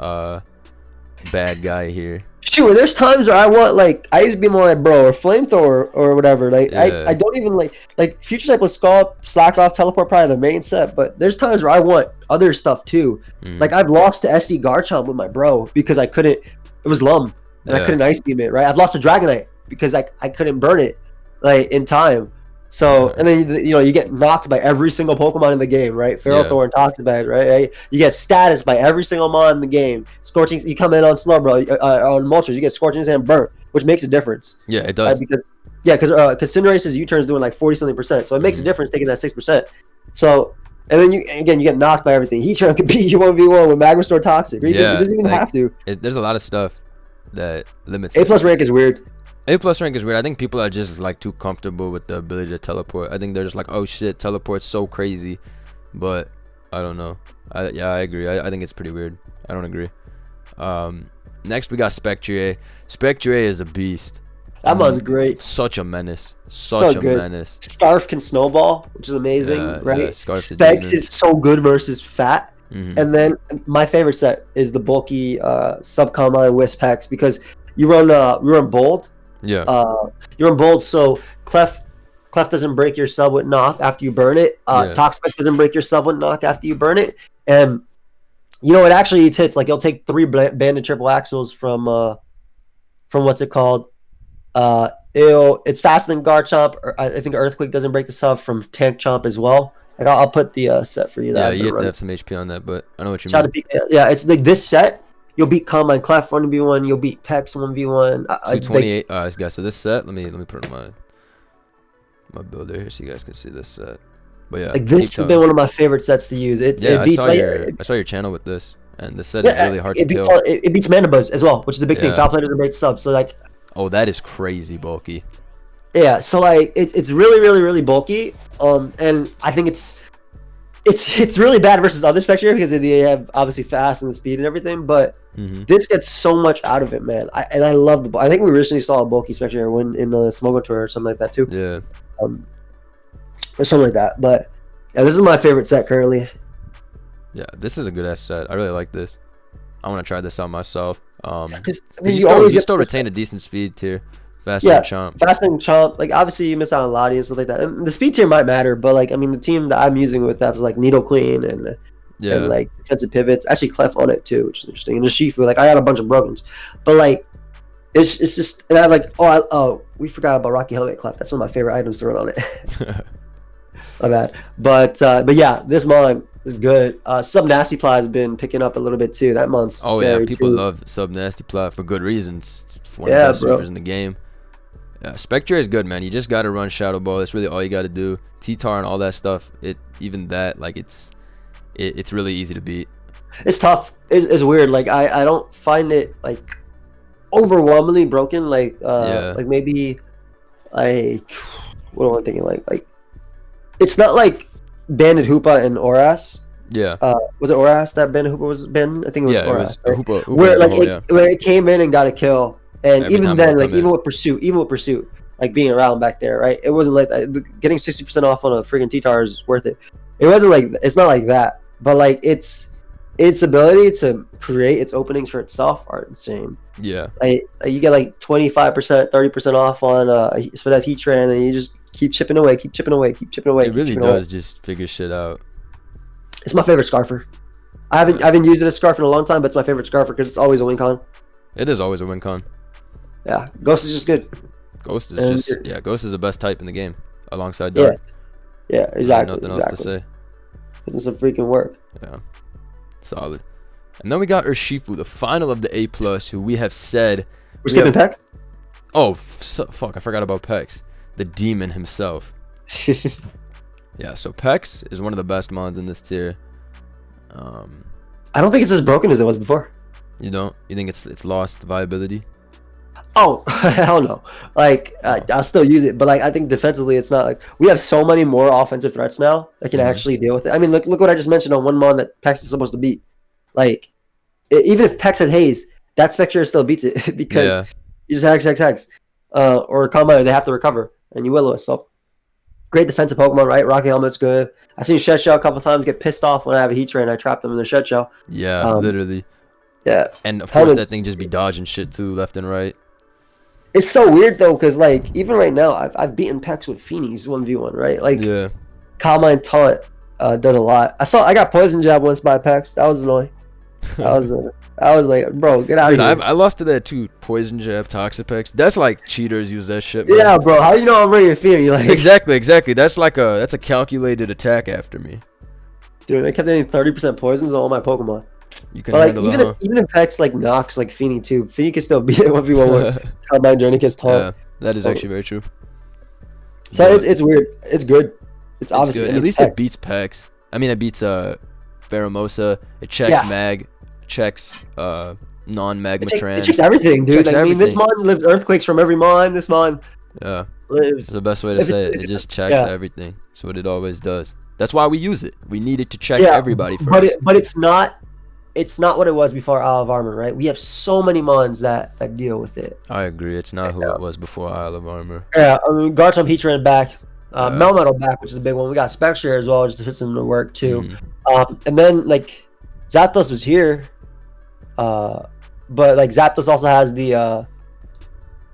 bad guy here. Sure, there's times where I want like Ice Beam on my bro or Flamethrower or whatever. Like I don't even like Future Type with Scald, Slack Off, Teleport probably the main set, but there's times where I want other stuff too. Like I've lost to SD Garchomp with my bro because I couldn't. It was Lum and I couldn't Ice Beam it. Right, I've lost to Dragonite because I couldn't burn it like in time. So and then you get knocked by every single Pokemon in the game, right? Ferrothorn, Toxapex, right? You get status by every single mon in the game. Scorching, you come in on Slowbro, on Moltres, you get Scorching and Burnt, which makes a difference. Yeah, it does. Because Cinderace's U-turn is doing like 40-something%, so it makes a difference taking that 6%. So and then you get knocked by everything. Heatran can beat you 1v1 with Magma Store Toxic. Right? Yeah, it doesn't even have to. There's a lot of stuff that limits. A+ rank is weird. A+ rank is weird. I think people are just like too comfortable with the ability to teleport. I think they're just like, oh shit, teleport's so crazy. But I don't know. I agree. I think it's pretty weird. I don't agree. Next we got Spectrier. Spectrier is a beast. That mon's great. Such a menace. Such a menace. Scarf can snowball, which is amazing, right? Yeah, Specs is so good versus Fat. And then my favorite set is the bulky Subcombine Wispex because you run Bold. Yeah. You're in Bold, so Clef doesn't break your sub with Knock after you burn it. Toxapex doesn't break your sub with Knock after you burn it. And it actually eats hits. Like you'll take 3 banded triple axles from what's it called? It's faster than Garchomp. I think Earthquake doesn't break the sub from Tank Chomp as well. Like I'll put the set for you. Yeah, you have to have some HP on that, but I know what you mean. Yeah, it's like this set. You'll beat Combine Clef 1v1. You'll beat Pex 1v1. 228. Guys. So this set, let me put it on my builder here so you guys can see this set. But yeah, like this has been one of my favorite sets to use. It beats I saw your channel with this, and this set is really hard to kill. It beats Mandibuzz as well, which is the big thing. Foul play doesn't break the sub, so like. Oh, that is crazy bulky. Yeah, so like it's really really really bulky. And I think it's really bad versus other Spectrier because they have obviously fast and the speed and everything, but this gets so much out of it, man. I love the. I think we recently saw a bulky Spectrier win in the Smogo Tour or something like that too. Yeah. Or something like that. But yeah, this is my favorite set currently. Yeah, this is a good ass set. I really like this. I want to try this out myself. You still retain a decent speed tier. Faster than Chomp. Faster than Chomp. Like obviously you miss out on Latios and stuff like that. And the speed tier might matter, but like I mean the team that I'm using with that is like Nidoking and like defensive pivots. Actually Clef on it too, which is interesting. And Urshifu, like I got a bunch of brokens. But like it's just and I'm like, we forgot about Rocky Helmet Clef. That's one of my favorite items to run on it. My bad. But yeah, this mon is good. Sub Nasty Ply has been picking up a little bit too. That month's people love Sub Nasty Ply for good reasons. It's one of the best sweepers in the game. Yeah, Spectrier is good, man. You just gotta run Shadow Ball. That's really all you gotta do. T-Tar and all that stuff. It's really easy to beat. It's tough. It's weird. Like I don't find it like overwhelmingly broken. Like like maybe like what am I thinking? Like it's not like Banded Hoopa and Oras. Yeah. Was it Oras that Banded Hoopa was been? I think it was Oras. It was Hoopa where like where it came in and got a kill. And even then, like even with pursuit, like being around back there, right? It wasn't like that. Getting 60% off on a freaking T-Tar is worth it. It wasn't like it's not like that, but like its ability to create its openings for itself are insane. Yeah, like you get like 25%, 30% off on split up Heatran, and you just keep chipping away. It really does just figure shit out. It's my favorite Scarfer. I haven't used it as Scarf in a long time, but it's my favorite Scarfer because it's always a win con. It is always a win con. Yeah, Ghost is just good. Ghost is the best type in the game, alongside Dark. Yeah, exactly. Nothing else to say. It's some freaking work. Yeah, solid. And then we got Urshifu, the final of the A+, who we have said... We're skipping Pex? Oh, fuck, I forgot about Pex. The demon himself. Yeah, so Pex is one of the best mons in this tier. I don't think it's as broken as it was before. You don't? You think it's lost viability? Oh, hell no. Like, I'll still use it, but like I think defensively it's not like... We have so many more offensive threats now that can actually deal with it. I mean, look what I just mentioned on one mon that Pex is supposed to beat. Like, even if Pex has Haze, that Spectrier still beats it because you just hex. Or Combine, they have to recover, and you will. So, great defensive Pokemon, right? Rocky Helmet's good. I've seen Shed Shell a couple times get pissed off when I have a Heatran and I trap them in the Shed Shell. Yeah, literally. Yeah. And of course, that thing just be dodging shit too, left and right. It's so weird though, because like even right now, I've beaten Pex with Finis 1v1, right? Like, yeah. Calm Mind Taunt does a lot. I got Poison Jab once by Pex. That was annoying. I was like, bro, get out of here. I lost to that too. Poison Jab, Toxapex. That's like cheaters use that shit, man. Yeah, bro. How you know I'm ready to Fini? Like, exactly. That's a calculated attack after me. Dude, they kept getting 30% poisons on all my Pokemon. You can handle even if Pex like knocks like Fini too, Fini can still beat it 1v1 with Calm Mind Journey Kiss Taunt. Yeah, that is actually very true. So it's weird. It's good. It's obviously good. At least it beats Pex. I mean, it beats Pheromosa. It checks Mag. Checks non-Magmatran. It checks everything, dude. Checks I mean, this mon lives earthquakes from every mon. This mon lives. That's the best way to say it. It just checks everything. That's what it always does. That's why we use it. We need it to check everybody first. But it's not what it was before Isle of Armor, right? We have so many mons that deal with it. I agree. It's not who it was before Isle of Armor. Yeah, I mean, Garchomp, Heatran back. Melmetal back, which is a big one. We got Spectrier as well, just to put some to work too. And then like Zapdos was here. But like Zapdos also has the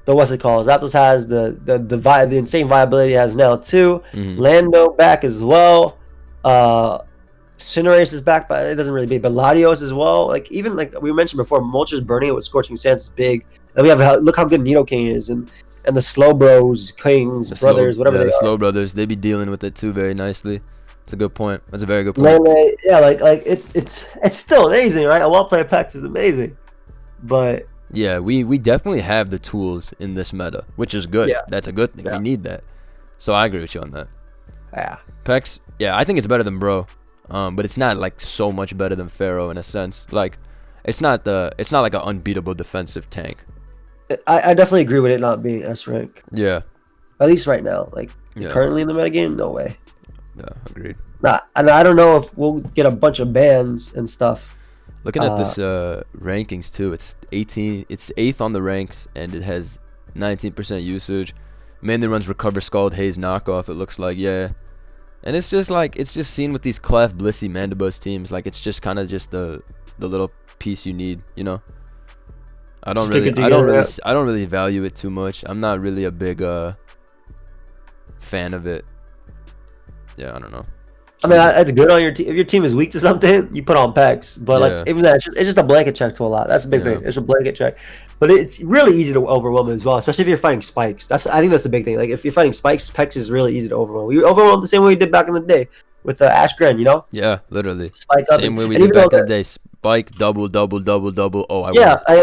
what's it called? Zapdos has the insane viability it has now too. Lando back as well. Cinderace is back, but it doesn't really beat. But Latios as well. Like even like we mentioned before, Moltres burning it with Scorching Sands is big. And we have look how good Nidoking is, and the Slowbros, Kings, brothers, whatever they are. The Slow brothers, they be dealing with it too very nicely. It's a good point. That's a very good point. Yeah, like it's still amazing, right? A well-played Pex is amazing, but yeah, we definitely have the tools in this meta, which is good. That's a good thing. We need that. So I agree with you on that. Yeah, Pex. Yeah, I think it's better than Bro, but it's not like so much better than Pharaoh in a sense. Like, it's not like an unbeatable defensive tank. I definitely agree with it not being S rank. Yeah, at least right now. Like currently in the metagame, no way. Yeah, agreed. Nah, and I don't know if we'll get a bunch of bans and stuff. Looking at this rankings too, it's 18. It's 8th on the ranks, and it has 19% usage. Mainly runs Recover Scald, Haze Knockoff. It looks like and it's just seen with these Clef, Blissey, Mandibuzz teams. Like it's just kind of just the little piece you need, you know. I don't really value it too much. I'm not really a big fan of it. Yeah, I don't know. I mean, that's good on your team. If your team is weak to something, you put on Pex. But like even that, it's just a blanket check to a lot. That's the big thing. It's a blanket check. But it's really easy to overwhelm as well, especially if you're fighting spikes. I think that's the big thing. Like if you're fighting spikes, Pex is really easy to overwhelm. We overwhelmed the same way we did back in the day with Ash Gren, you know? Yeah, literally. Spike same way we did back in the day. Spike, double. Oh,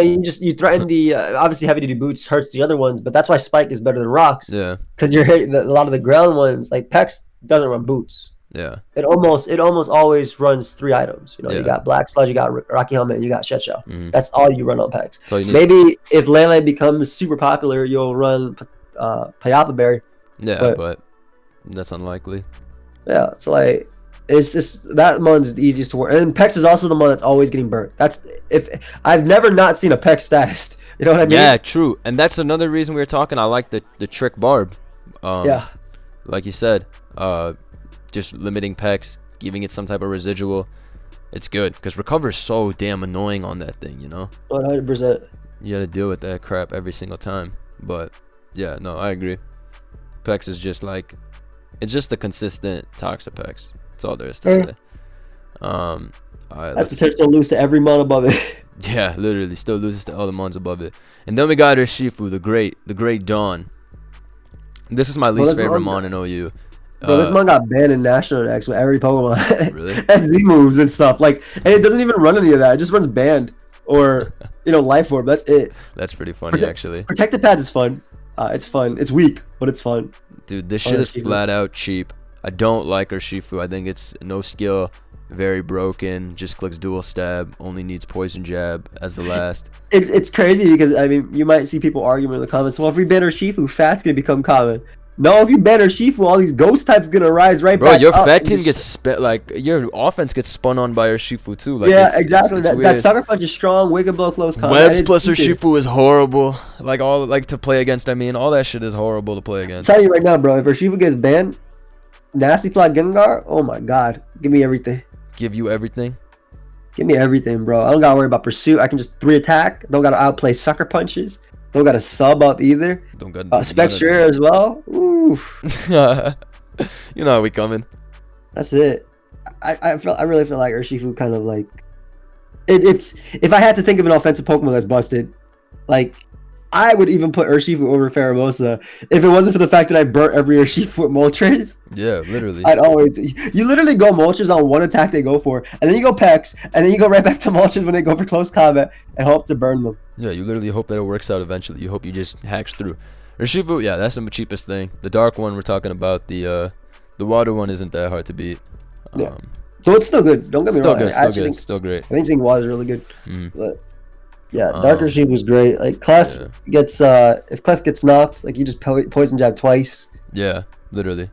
you threaten the obviously heavy duty boots hurts the other ones, but that's why Spike is better than Rocks. Yeah. Because you're hitting a lot of the ground ones. Like Pex doesn't run boots. Yeah. It almost always runs 3 items. You know, you got Black Sludge, you got Rocky Helmet, and you got Shed Shell. That's all you run on Pex. So maybe if Lele becomes super popular, you'll run Payapa Berry. Yeah, but that's unlikely. Yeah, it's like it's just that mon's the easiest to work, and Pex is also the one that's always getting burnt. That's if I've never not seen a Pex status. You know what I mean? Yeah, true. And that's another reason we were talking. I like the Trick Barb. Like you said, just limiting Pex, giving it some type of residual. It's good because Recover is so damn annoying on that thing. You know. 100%. You got to deal with that crap every single time. But yeah, no, I agree. Pex is just like. It's just a consistent Toxapex. That's all there is to say. That's potential to lose to every mon above it. Yeah, literally, still loses to all the mons above it. And then we got Urshifu, the great Dawn. This is my least favorite mon in OU. Bro, this mon got banned in National Dex with every Pokemon. Really? And Z moves and stuff. Like, and it doesn't even run any of that. It just runs banned or Life Orb. That's it. That's pretty funny, actually. Protected Pads is fun. It's fun. It's weak, but it's fun. Dude, this shit is flat out cheap. I don't like Urshifu. I think it's no skill, very broken, just clicks dual stab, only needs poison jab as the last. It's crazy because I mean you might see people arguing in the comments, well if we ban Urshifu, Fat's gonna become common. No, if you ban Urshifu, all these ghost types gonna rise right back. Bro, your Fat team gets your offense gets spun on by Urshifu too. Like exactly. That Sucker Punch is strong, Wicked Blow close combat. Webs plus Urshifu is horrible. Like to play against, I mean, all that shit is horrible to play against. I'm telling you right now, bro, if Urshifu gets banned, Nasty Plot Gengar, oh my god. Give me everything. Give you everything? Give me everything, bro. I don't gotta worry about pursuit. I can just 3 attack. Don't gotta outplay sucker punches. Don't gotta sub up either. Don't got Spectrier as well. Oof. You know how we coming. That's it. I really feel like Urshifu kind of like it's if I had to think of an offensive Pokemon that's busted, like I would even put Urshifu over Pheromosa if it wasn't for the fact that I burnt every Urshifu with Moltres. Yeah, literally. I'd always you literally go Moltres on one attack they go for, and then you go Pex, and then you go right back to Moltres when they go for close combat and hope to burn them. Yeah, you literally hope that it works out eventually. You hope you just hacks through. Urshifu, yeah, that's the cheapest thing. The dark one we're talking about, the water one isn't that hard to beat. Yeah. So it's still good. Don't get me wrong. Still great. I think water is really good. But yeah, Dark Urshifu was great. Like Clef gets if Clef gets knocked, like you just poison jab twice. Yeah, literally.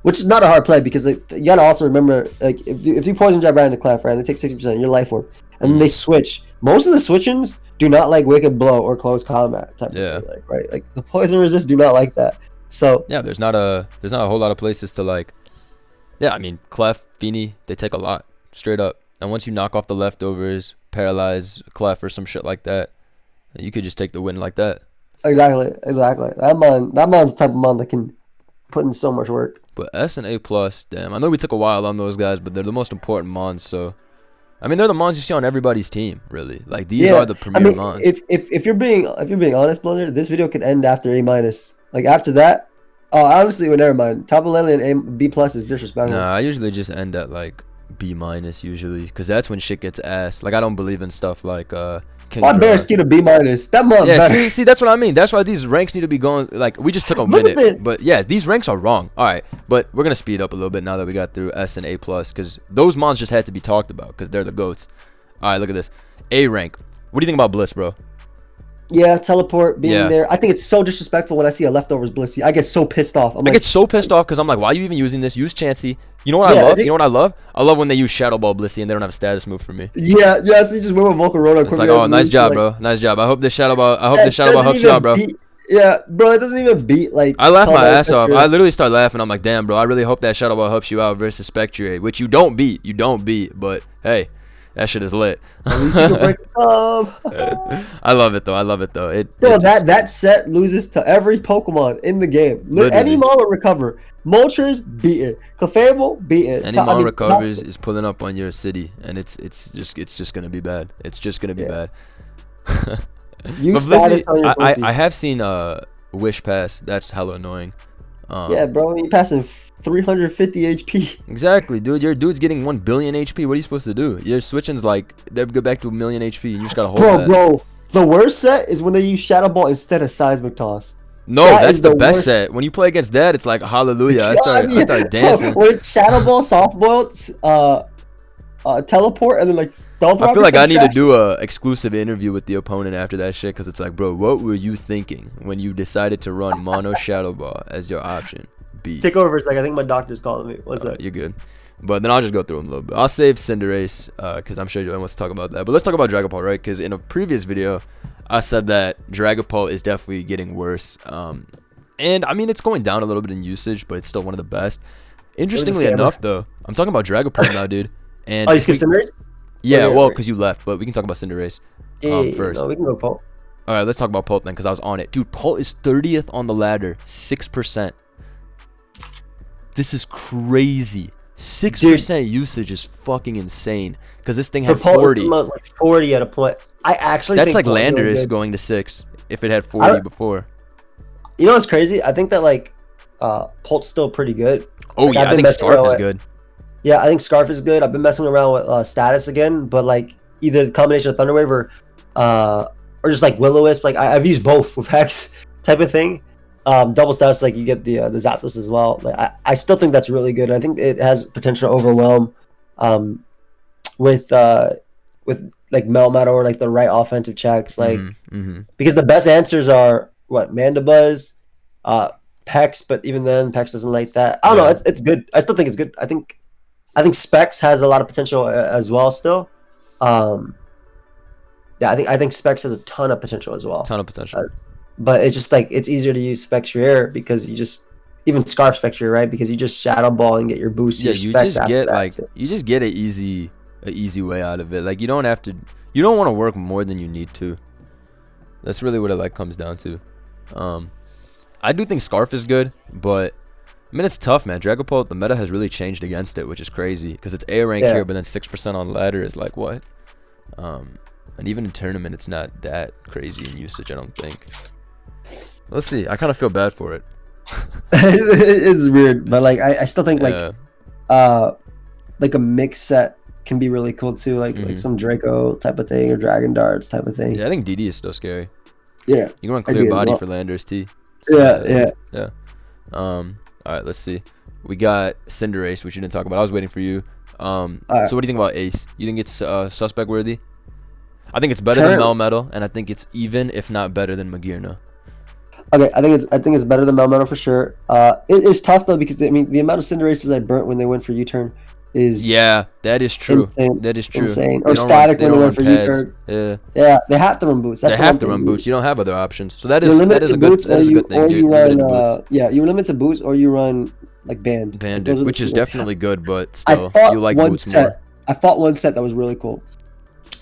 Which is not a hard play because like, you gotta also remember like if you poison jab right into Clef, right, and they take 60% of your life orb, and then they switch. Most of the switch-ins do not like Wicked Blow or close combat type of thing, like, right? Like the poison resist do not like that. So yeah, there's not a whole lot of places to like. Yeah, I mean Clef, Fini, they take a lot straight up, and once you knock off the leftovers, paralyze Clef or some shit like that, you could just take the win like that. Exactly. That mon's the type of mon that can put in so much work. But S and A plus, damn, I know we took a while on those guys, but they're the most important mons. So, I mean, they're the mons you see on everybody's team, really. Like these are the premier mons. If you're being honest, Blunder, this video could end after A minus. Like after that. Oh, honestly, well, never mind. Tapu Lele and B plus is disrespectful. Nah, I usually just end at like B minus usually, because that's when shit gets ass. Like I don't believe in stuff like I bear skin a B minus. That month. Yeah, see, that's what I mean. That's why these ranks need to be going. Like we just took a minute, but yeah, these ranks are wrong. All right, but we're gonna speed up a little bit now that we got through S and A plus, because those mons just had to be talked about because they're the goats. All right, look at this A rank. What do you think about Bliss, bro? Yeah, teleport being there. I think it's so disrespectful when I see a leftovers Blissey. I get so pissed off. I get so pissed off because I'm like, why are you even using this? Use Chansey. You know what I love? You know what I love? I love when they use Shadow Ball Blissey and they don't have a status move for me. Yeah, so you just went with Volcarona. It's like, oh, nice job, bro. Nice job. I hope this Shadow Ball helps you out, bro. Yeah, bro, it doesn't even beat, like... I laugh my ass off. I literally start laughing. I'm like, damn, bro, I really hope that Shadow Ball helps you out versus Spectrier, which you don't beat. But, hey... That shit is lit. I love it though. Bro, that set loses to every Pokemon in the game. Any mon will recover. Moltres, beat it. Clefable, beat it. Any mon recovers is pulling up on your city, and it's just gonna be bad. It's just gonna be bad. I have seen Wish Pass. That's hella annoying. Yeah, bro, you passing 350 HP. Exactly, dude. Your dude's getting 1 billion HP. What are you supposed to do? Your switching's like they go back to 1 million HP, and you just gotta hold that. Bro, the worst set is when they use Shadow Ball instead of Seismic Toss. No, that's the best set. When you play against that, it's like hallelujah. I start dancing. Bro, when it's Shadow Ball, Soft Boil, teleport, and then like stealth. I feel like I need to do a exclusive interview with the opponent after that shit, because it's like, bro, what were you thinking when you decided to run Mono Shadow Ball as your option? Beast. Take over for a second. I think my doctor's calling me. What's up? You're good. But then I'll just go through them a little bit. I'll save Cinderace because I'm sure Joanne wants to talk about that. But let's talk about Dragapult, right? Because in a previous video, I said that Dragapult is definitely getting worse. And I mean, it's going down a little bit in usage, but it's still one of the best. Interestingly enough, though, I'm talking about Dragapult now, dude. And you skipped Cinderace? Yeah, well, because you left, but we can talk about Cinderace first. No, we can go Pult. All right, let's talk about Pult then, because I was on it. Dude, Pult is 30th on the ladder, 6%. This is crazy. 6% usage is fucking insane. Because this thing had 40. It was like 40 at a point. I actually That's think like Landorus really going to 6 if it had 40 before. You know what's crazy? I think that like Pult's still pretty good. Oh like, yeah, I think Scarf is good. Yeah, I think Scarf is good. I've been messing around with status again, but like either the combination of Thunder Wave or just like Will-O-Wisp. Like I've used both with Hex type of thing. Double status, like you get the Zapdos as well. Like I still think that's really good. I think it has potential to overwhelm with like Melmetal or like the right offensive checks. Like because the best answers are what Mandibuzz, Pex, but even then Pex doesn't like that. I don't know. It's good. I still think it's good. I think Specs has a lot of potential as well still. Yeah, I think Specs has a ton of potential as well. But it's just like it's easier to use Spectrier because you just even Scarf Spectrier, right? Because you just Shadow Ball and get your boost. Yeah, you just get like you just get an easy an easy way out of it. Like, you don't want to work more than you need to. That's really what it like comes down to. I do think Scarf is good, but I mean, it's tough, man. Dragapult, the meta has really changed against it, which is crazy because it's A rank here, but then 6% on ladder is like what? And even in tournament, it's not that crazy in usage, I don't think. Let's see. I kind of feel bad for it. It's weird, but like I still think like a mix set can be really cool too, like some Draco type of thing or Dragon Darts type of thing. Yeah, I think DD is still scary. Yeah, you can run clear body for Landorus T. So, yeah. All right, let's see. We got Cinderace, which you didn't talk about. I was waiting for you. So what do you think about Ace? You think it's suspect worthy? I think it's better than Melmetal, and I think it's even, if not better than Magearna. Okay, I think it's better than Melmetal for sure. It's tough though because I mean the amount of Cinderaces I burnt when they went for U-turn is that is true. Insane. That is true. Insane. Or static when they went for U-turn. Yeah, they have to run boots. They have to run boots. You don't have other options. So that is a good thing. Or you run you limit to boots or you run like banded, which is definitely good, but still you like boots more. I fought one set that was really cool.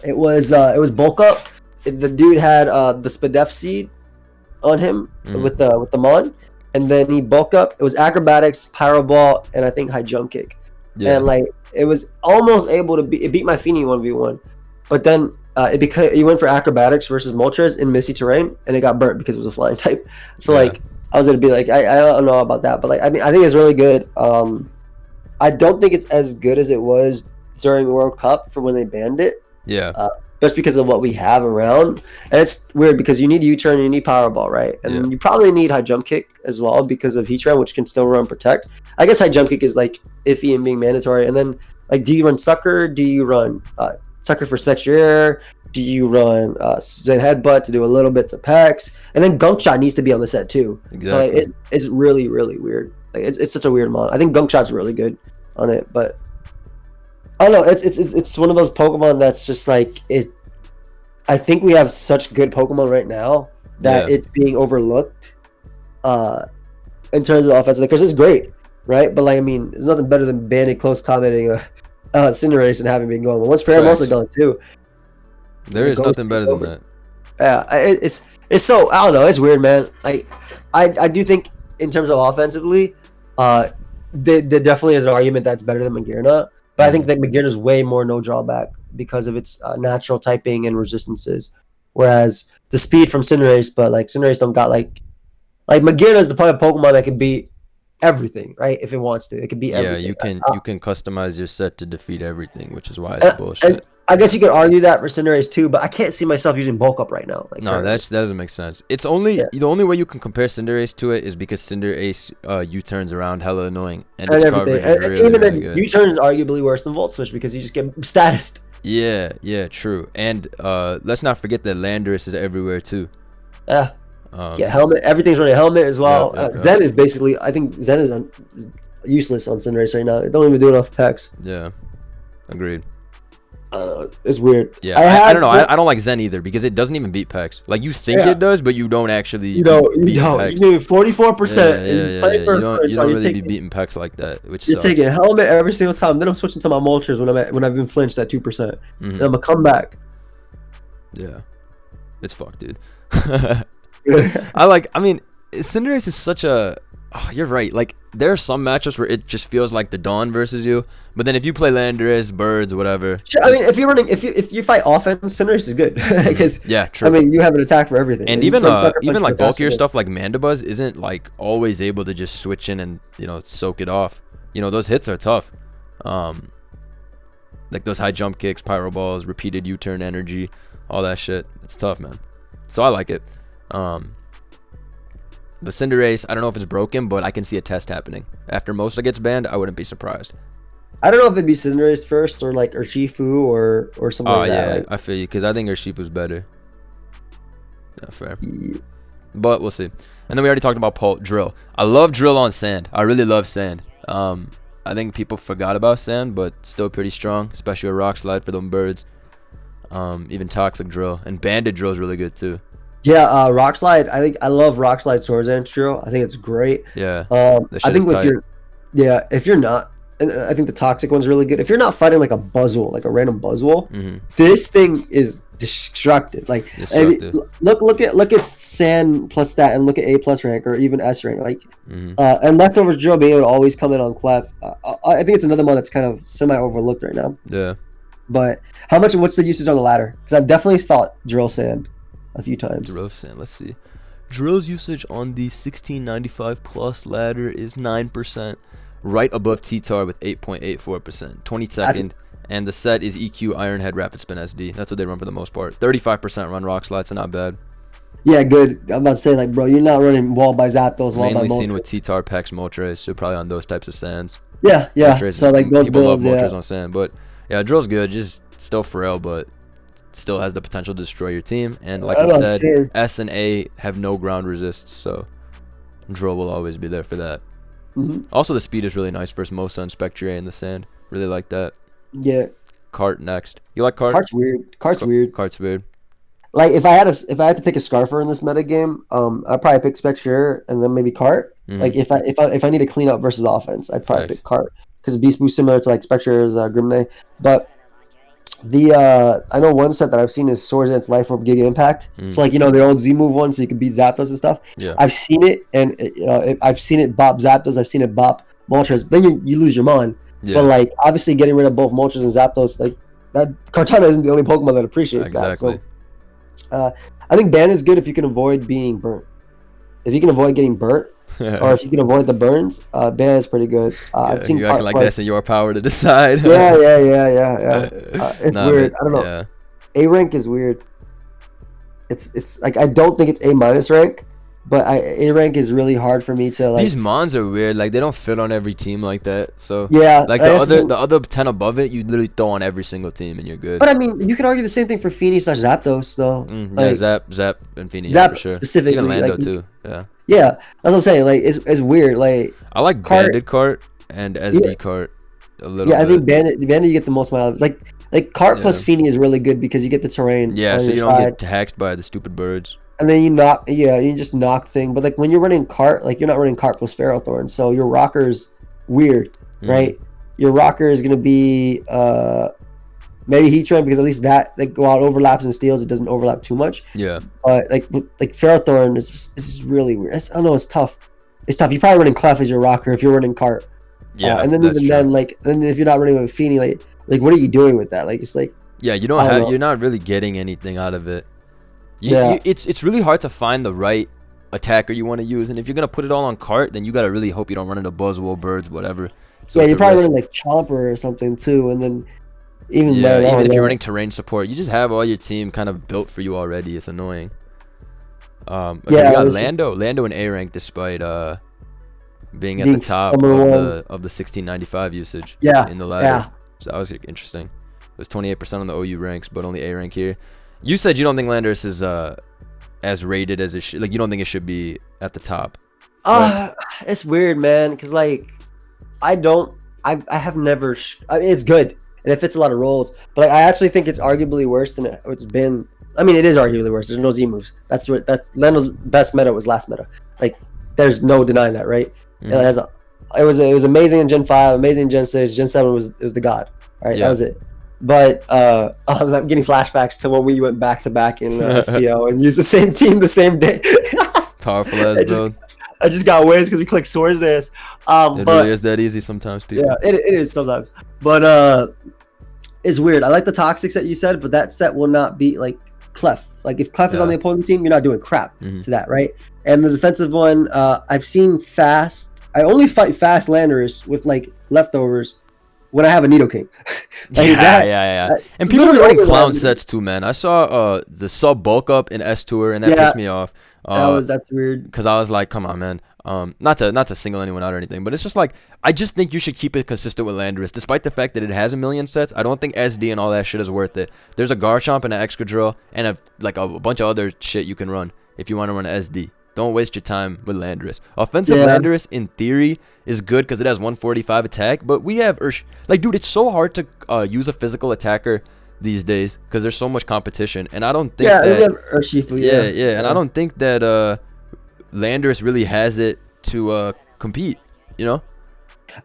It was bulk up. The dude had the Spadef seed on him with the Mon, and then he bulk up. It was acrobatics, pyro ball, and I think high jump kick. Yeah. And like it was almost able to beat my Fini 1v1, but then he went for acrobatics versus Moltres in Misty terrain, and it got burnt because it was a flying type. So like I was gonna be like I don't know about that, but like I mean I think it's really good. I don't think it's as good as it was during World Cup for when they banned it. Yeah. Just because of what we have around, and it's weird because you need U-turn and you need Powerball, right? And you probably need high jump kick as well because of Heatran, which can still run protect. I guess high jump kick is like iffy and being mandatory. And then like, do you run Sucker? Do you run Sucker for Spectrier? Do you run Zen Headbutt to do a little bit to Pex? And then Gunk Shot needs to be on the set too. Exactly. So like, it's really really weird. Like it's such a weird mod. I think Gunk Shot's really good on it, but I don't know. It's one of those Pokemon that's just like it. I think we have such good Pokemon right now that it's being overlooked in terms of offense. Because it's great, right? But like I mean, there's nothing better than banning close commenting Cinderace and having been going. But once Pheromosa gone too, there is nothing better than that. Yeah, it's so I don't know. It's weird, man. Like I do think in terms of offensively, there definitely is an argument that's better than Magearna. But I think that Magearna is way more no drawback because of its natural typing and resistances, whereas the speed from Cinderace, but like Cinderace don't got like Magearna is the type of Pokemon that can beat everything, right? If it wants to, it can beat everything. Yeah, you can customize your set to defeat everything, which is why it's bullshit. I guess you could argue that for Cinderace too, but I can't see myself using bulk up right now. Like no, that doesn't make sense. It's only the only way you can compare Cinderace to it is because Cinderace U-turns around hella annoying and its coverage is really, even really good. U-turn is arguably worse than Volt Switch because you just get statused. Yeah, true. And let's not forget that Landorus is everywhere too. Yeah. Helmet. Everything's running helmet as well. Zen is basically. I think Zen is useless on Cinderace right now. It don't even do enough packs. Yeah, agreed. I don't know. It's weird. Yeah, I don't know. I don't like Zen either because it doesn't even beat Pex. Like you think it does, but you don't actually. You don't. You need 44%. Yeah. You don't really be beating Pex like that, which you're taking helmet every single time. Then I'm switching to my Moltres when I've been flinched at 2%. And I'm gonna come back. Yeah, it's fucked, dude. I mean, Cinderace is such a. Oh, you're right. Like there are some matchups where it just feels like the Dawn versus you, but then if you play Landorus, Birds, whatever. I mean, if you fight offense, Cinderace is good because true. I mean, you have an attack for everything, and even like bulkier stuff like Mandibuzz isn't like always able to just switch in and soak it off. Those hits are tough. Like those high jump kicks, pyro balls, repeated U-turn energy, all that shit. It's tough, man. So I like it. The Cinderace, I don't know if it's broken, but I can see a test happening. After Mosa gets banned, I wouldn't be surprised. I don't know if it'd be Cinderace first or like Urshifu or something like that. Oh, yeah, I feel you, because I think Urshifu's better. Yeah, fair. Yeah. But we'll see. And then we already talked about Drill. I love Drill on Sand. I really love Sand. I think people forgot about Sand, but still pretty strong, especially a Rock Slide for them birds. Even Toxic Drill. And Banded Drill is really good, too. Yeah, Rock Slide. I love Rock Slide Swords Dance Drill. I think it's great. Yeah. I think if you're not and I think the toxic one's really good. If you're not fighting like a Buzzwole, like a random Buzzwole, Mm-hmm. this thing is destructive. Like, Destructive. look at Sand plus stat and look at A plus rank or even S rank. Like, Mm-hmm. and leftovers drill being able to always come in on Clef. I think it's another one that's kind of semi overlooked right now. Yeah. But how much? What's the usage on the ladder? Because I've definitely fought Drill Sand a few times. Drill Sand. Let's see. Drill's usage on the 1695 plus ladder is 9%, right above T-Tar with 8.84%, 22nd, and the set is EQ Iron Head Rapid Spin SD. That's what they run for the most part. 35% run Rock Slide, so not bad. Yeah, good. I'm about to say, like, bro, you're not running Wall by Zapdos, Wall by Mainly Moltres. seen with T-Tar, Pex, Moltres, so probably on those types of sands. Yeah. Moltres So like those people builds, love Moltres on sand, but yeah, Drill's good, just still frail, but still has the potential to destroy your team. And like I said, S and A have no ground resist, so Drill will always be there for that. Mm-hmm. Also, the speed is really nice versus Mosa and Spectrier in the sand. Really like that. Yeah. Cart next. You like Cart? Cart's weird. Cart's weird. Cart's weird. Like if I had to pick a Scarfer in this meta game, I'd probably pick Spectrier and then maybe Cart. Mm-hmm. Like if I need to clean up versus offense, I'd probably Facts. pick Cart because Beast Boost similar to like Spectrier's Grimnay. But the I know one set that I've seen is Swords Dance Life Orb Giga Impact. It's like, you know, the old Z move one, so you can beat Zapdos and stuff. Yeah. I've seen it, and I've seen it bop Zapdos. I've seen it bop Moltres. Then you lose your mind. Yeah. But like obviously getting rid of both Moltres and Zapdos, like that Kartana isn't the only Pokemon that appreciates Exactly. that. So I think Ban is good if you can avoid being burnt. If you can avoid getting burnt, or if you can avoid the burns, Ban is pretty good. I've seen you acting like that's in your power to decide. Yeah. It's weird. I don't know. Yeah. A rank is weird. It's like I don't think it's A minus rank, but A rank is really hard for me to like. These mons are weird. Like they don't fit on every team like that. So Yeah, like the other 10 above it, you literally throw on every single team and you're good. But I mean, you could argue the same thing for Fini / Zapdos though. Yeah, Zap and Fini, Zap for sure. specifically, Even Lando like, too. Yeah. Yeah, that's what I'm saying. Like it's weird. Like I like Banded Cart and SD Cart a little bit. I think Bandit you get the most amount of like Cart plus Fini is really good because you get the terrain. Yeah, on so your you don't side. get hexed by the stupid birds. And then you just knock thing. But like when you're running Cart, like you're not running Cart plus Ferrothorn, so your rocker's weird, right? Your rocker is gonna be maybe Heatran because at least that like while it overlaps and steals, it doesn't overlap too much. Yeah. Like Ferrothorn is just really weird. I don't know. It's tough. It's tough. You're probably running Clef as your rocker if you're running Cart. Yeah. And then then if you're not running with Fini, like what are you doing with that? Like it's like you're not really getting anything out of it. It's really hard to find the right attacker you want to use, and if you're gonna put it all on Cart, then you gotta really hope you don't run into Buzzwole, birds, whatever. So you're probably running like Chomper or something too, and then even if you're running terrain support, you just have all your team kind of built for you already. It's annoying. We got Lando in A rank despite being at the top of the 1695 usage in the ladder. Yeah. So that was interesting. It was 28% on the OU ranks, but only A rank here. You said you don't think Landorus is as rated as it should. Like you don't think it should be at the top. It's weird, man. Because like I have never. I mean, it's good and it fits a lot of roles, but like, I actually think it's arguably worse than it's been. I mean, it is arguably worse. There's no Z moves. That's Lando's best meta was last meta. Like there's no denying that, right? It was amazing in Gen 5, amazing in Gen 6. Gen 7 was the god. Right, that was it. But I'm getting flashbacks to when we went back to back in SPO and used the same team the same day. Powerful as build. I just got wins because we clicked Swords Dance. It really is that easy sometimes, people. Yeah, it is sometimes. But it's weird. I like the Toxics that you said, but that set will not beat like Clef. Like if Clef is on the opponent team, you're not doing crap to that, right? And the defensive one, I've seen fast. I only fight fast Landorus with like leftovers when I have a Nidoking. And people are running clown sets too, man. I saw the sub bulk up in S Tour, and that pissed me off. That's weird. Because I was like, come on, man. Not to single anyone out or anything, but it's just like I just think you should keep it consistent with Landorus, despite the fact that it has a million sets. I don't think SD and all that shit is worth it. There's a Garchomp and an Excadrill and a bunch of other shit you can run if you want to run SD. Don't waste your time with Landorus. Offensive Landorus, in theory, is good because it has 145 attack, but we have dude, it's so hard to use a physical attacker these days because there's so much competition, and I don't think that we have Urshifu, and I don't think that Landorus really has it to compete, you know?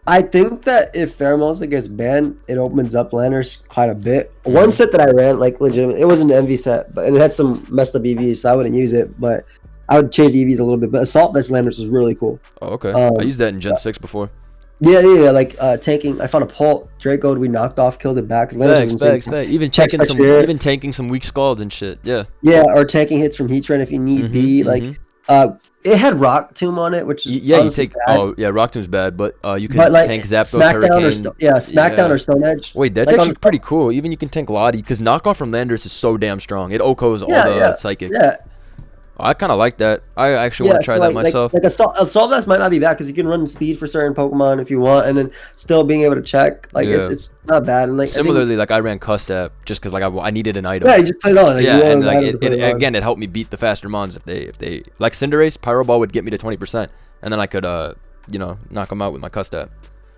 I think that if Pheromosa gets banned, it opens up Landorus quite a bit. One set that I ran, like legit, it was an MV set, but it had some messed up EVs, so I wouldn't use it. But I would change EVs a little bit. But Assault Vest Landorus was really cool. Oh, okay. I used that in Gen 6 before. Yeah, like tanking. I found a Pult Draco we knocked off, killed it back. Thanks. Even tanking some weak Scalds and shit. Yeah. Yeah, or tanking hits from Heatran if you need be. Like, it had Rock Tomb on it, which is you take. Bad. Oh yeah, Rock Tomb's bad, but you can like, tank Zapdos, Smackdown Hurricane. Smackdown or Stone Edge. Wait, that's actually pretty cool. Even you can tank Lottie because knockoff from Landorus is so damn strong. It OHKOs all the psychics. Yeah. I kind of like that. I actually want to try that myself. Like Assault Vest might not be bad because you can run speed for certain Pokemon if you want, and then still being able to check. Like it's not bad. And like similarly, I ran Custap just because I needed an item. Yeah, you just put it on. Like, and it helped me beat the faster mons if they like Cinderace. Pyro Ball would get me to 20%, and then I could knock them out with my Custap.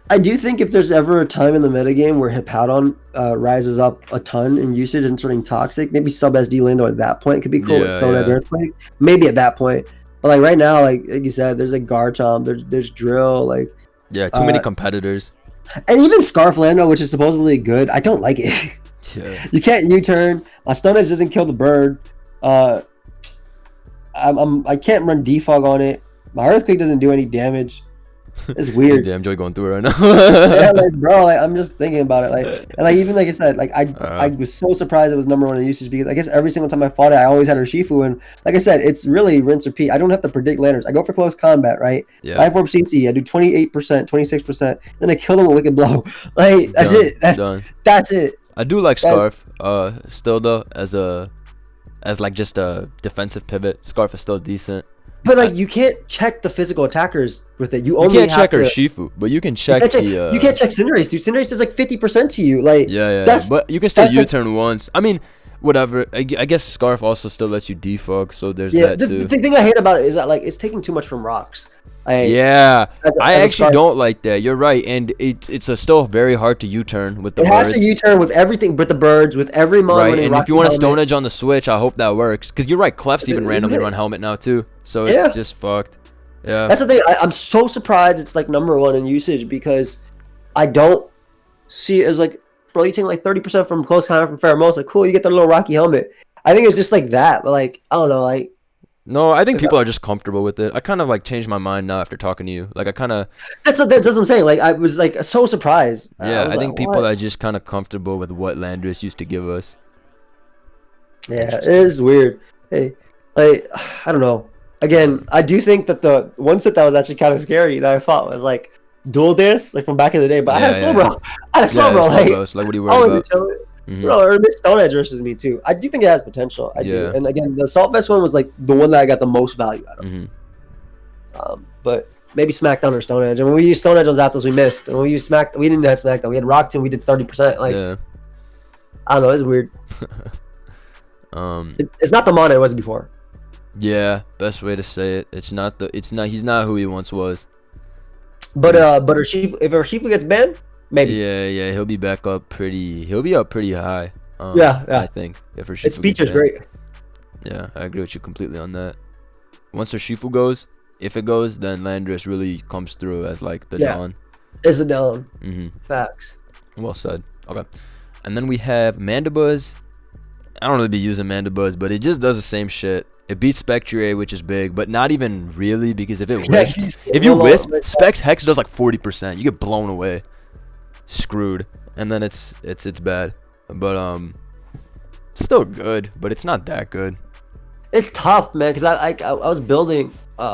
I do think if there's ever a time in the metagame where Hippowdon rises up a ton in usage and turning toxic, maybe sub SD Lando at that point could be cool with Stone Edge Earthquake. Maybe at that point. But like right now, like you said, there's like Garchomp, there's Drill, like too many competitors. And even Scarf Lando, which is supposedly good, I don't like it. You can't U-turn. My Stone Edge doesn't kill the bird. I can't run Defog on it. My Earthquake doesn't do any damage. It's weird. Damn, Joey going through it right now. Yeah, like bro, like I'm just thinking about it, like, and like even like I said, like I was so surprised it was #1 in usage because I guess every single time I fought it, I always had Urshifu, and like I said, it's really rinse repeat. I don't have to predict Landers. I go for close combat, right? Yeah. 5-4 CC, I do 28%, 26%, then I kill them with Wicked Blow. Like that's it. That's it. I do like Scarf, still though, as just a defensive pivot. Scarf is still decent. But like you can't check the physical attackers with it. You can't check Urshifu, but you can check you can't check Cinderace, dude. Cinderace does like 50% to you. Like but you can still U-turn once. I mean, whatever. I guess Scarf also still lets you defog, so there's that too. The thing I hate about it is that like it's taking too much from rocks. I actually don't like that. You're right, and it's still very hard to U-turn with the birds. It has to U-turn with everything, with the birds, with every mon. Right, and if you want a Stone Edge on the Switch, I hope that works. Because you're right, Clef's even randomly run Helmet now too, so it's just fucked. Yeah, that's the thing. I'm so surprised it's like #1 in usage because I don't see it as like, bro, you take like 30% from close combat from Pheromosa. Cool, you get the little Rocky helmet. I think it's just like that, but like I don't know, like. No, I think people are just comfortable with it. I kind of like changed my mind now after talking to you. Like I kind of. That's what I'm saying. Like I was like so surprised. Yeah, I think people are just kind of comfortable with what Landorus used to give us. Yeah, it is weird. Hey, like I don't know. Again, I do think that the one set that was actually kind of scary that I fought was like Dual Dance, like from back in the day. But I had a Slowbro. Like what are you worried about? Bro, or Miss Stone Edge versus me too. I do think it has potential. I do. And again, the Assault Vest one was like the one that I got the most value out of. But maybe Smackdown or Stone Edge. And when we used Stone Edge on Zapdos, we missed. And when we used we didn't have Smackdown. We had Rock Tomb. We did 30%. Like, I don't know. It's weird. It's not the Mana it was before. Yeah, best way to say it. He's not who he once was. But if Urshifu gets banned. Maybe. Yeah, he'll be back up he'll be up pretty high. I think. If Urshifu its features great. Yeah, I agree with you completely on that. Once Urshifu goes, if it goes, then Landorus really comes through as like the Dawn. Is the Dawn. Facts. Well said. Okay. And then we have Mandibuzz. I don't really be using Mandibuzz, but it just does the same shit. It beats Spectrier, which is big, but not even really because if it wisps, if you wisp, Specs Hex does like 40%. You get blown away. Screwed, and then it's bad, but still good, but it's not that good. It's tough, man, because I was building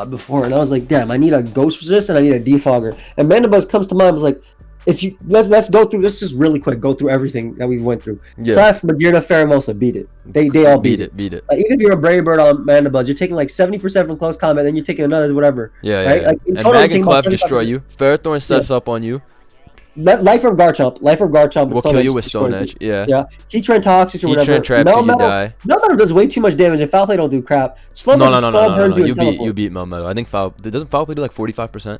before, and I was like, damn, I need a Ghost Resist and I need a Defogger, and Mandibuzz comes to mind. I was like, if you let's go through this just really quick, go through everything that we went through. Clef, Magearna, Pheromosa, beat it. They all beat it. Beat it. Like, even if you're a Brave Bird on Mandibuzz, you're taking like 70% from close combat, then you're taking another whatever. Right? Like, and Mag and Clef destroy you. Ferrothorn sets up on you. Life from Garchomp will kill you with Stone Edge. Yeah. Heatran Toxic or whatever. Heatran traps you, you die. Melmetal does way too much damage, and Foul Play don't do crap. No. You beat Melmetal. I think doesn't Foul Play do like 45%?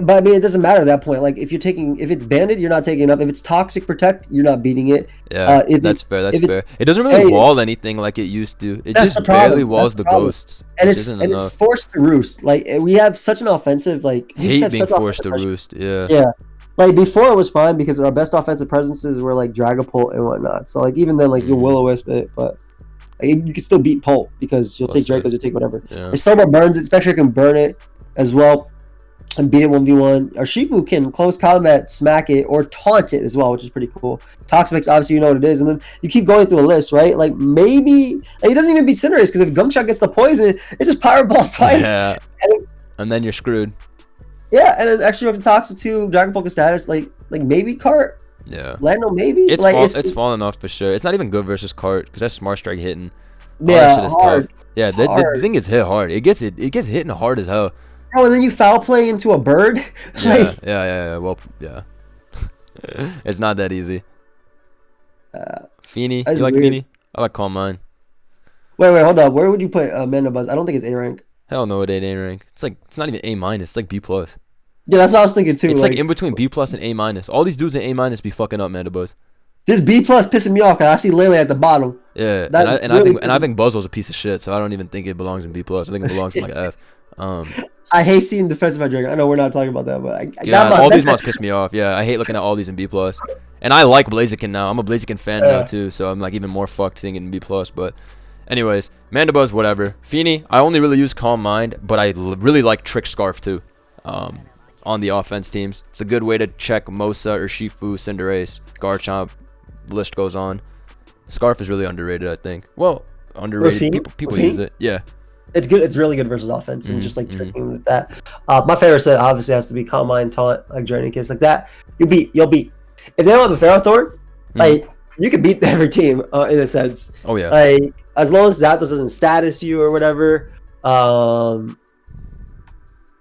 But I mean, it doesn't matter at that point. Like if it's banded, you're not taking enough. If it's toxic protect, you're not beating it. Yeah, that's fair. That's fair. It doesn't really wall anything like it used to. It just barely walls the ghosts. And it's forced to roost. Like we have such an offensive hate being forced to roost. Yeah. Yeah. Like before it was fine because our best offensive presences were like Dragapult and whatnot. So like even then like you Will-O-Wisp it, but you can still beat Pult because you'll take Dracos, you'll take whatever. Yeah. If someone burns it, Spectrier can burn it as well and beat it 1v1. Urshifu can close combat, smack it, or taunt it as well, which is pretty cool. Toxapex, obviously you know what it is, and then you keep going through the list, right? Like maybe he doesn't even beat Cinderace because if Gumshot gets the poison, it just Power Balls twice. Yeah. And then you're screwed. Yeah, and then extra up to Toxic too, Dragapult status, like maybe Cart. Yeah. Lando maybe. It's falling off for sure. It's not even good versus Cart because that's Smart Strike hitting. Yeah, shit is tough. Yeah, the thing is hitting hard as hell. Oh, and then you foul play into a bird. Yeah. Well, yeah. It's not that easy. Fini, you like Fini? I like Calm Mind. Wait, hold up. Where would you put Mandibuzz? I don't think it's A rank. Hell no, it ain't A rank. It's not even A-. It's like B+. Yeah, that's what I was thinking too. It's like in between B+ and A-. All these dudes in A- be fucking up Mandibuzz. This B+ pissing me off because I see Lele at the bottom. Yeah, I think Buzzwole's a piece of shit, so I don't even think it belongs in B+. I think it belongs in like F. I hate seeing defensive Dragon. I know we're not talking about that, but all these mods piss me off. Yeah, I hate looking at all these in B+. And I like Blaziken now. I'm a Blaziken fan now too, so I'm like even more fucked seeing it in B+. But anyways, Mandibuzz, whatever. Fini, I only really use Calm Mind, but I really like Trick Scarf too. On the offense teams, it's a good way to check Mosa, Urshifu, Cinderace, Garchomp. The list goes on. Scarf is really underrated, I think. Well, underrated. People use it. Yeah. It's good. It's really good versus offense and just like tricking with that. My favorite set obviously has to be Calm Mind, Taunt, like Journey Kiss, like that. You'll beat. If they don't have a Ferrothorn, like you can beat every team in a sense. Oh yeah. Like as long as Zapdos doesn't status you or whatever, or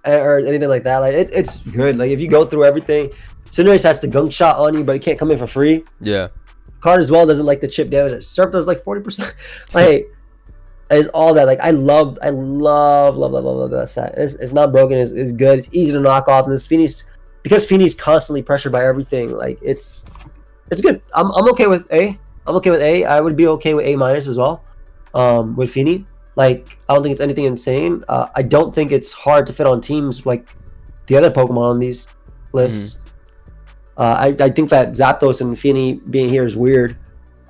anything like that. Like it's good. Like if you go through everything, Cinderace has the gunk shot on you, but it can't come in for free. Yeah. Card as well doesn't like the chip damage. Surf does like 40%. Like it's all that. Like I love that set. It's not broken. It's good. It's easy to knock off. And this because Fini's constantly pressured by everything. Like it's good. I'm okay with A. I would be okay with A- as well. With Fini. Like I don't think it's anything insane. I don't think it's hard to fit on teams like the other Pokemon on these lists. I think that Zapdos and Fini being here is weird.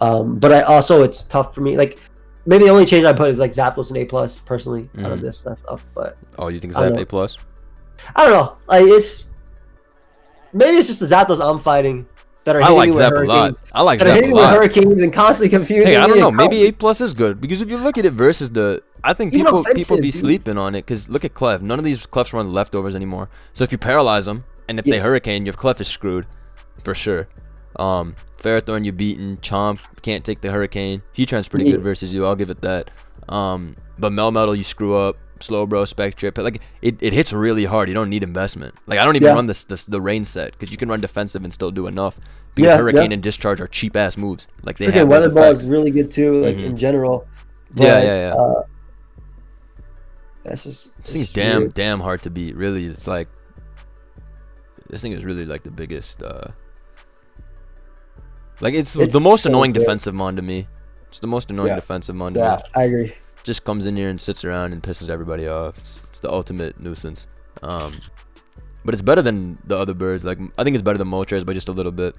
But it's tough for me. Like maybe the only change I put is like Zapdos and A+ personally out of this stuff. But you think Zap A+? I don't know. Like maybe it's just the Zapdos I'm fighting that are hitting me with hurricanes. I like Zap a lot. With hurricanes and constantly confusing. Hey, I don't know. Maybe A+ is good because if you look at it versus I think people be sleeping on it because look at Clef. None of these Clefs run leftovers anymore. So if you paralyze them and if they hurricane, your Clef is screwed for sure. Ferrothorn you beaten. Chomp can't take the hurricane. Heatran's pretty good versus you. I'll give it that. But Melmetal you screw up. Slowbro, Spectrier, but like it hits really hard. You don't need investment. Like I don't even run the rain set because you can run defensive and still do enough. Because Hurricane and Discharge are cheap ass moves. Like they have Weather Ball is really good too. Like in general. But, yeah. That's just this thing's damn hard to beat. Really, it's like this thing is really like the biggest. Like it's the most annoying defensive mon to me. It's the most annoying defensive mon to me. Yeah, I agree. Just comes in here and sits around and pisses everybody off. It's the ultimate nuisance. But it's better than the other birds. Like I think it's better than Moltres by just a little bit.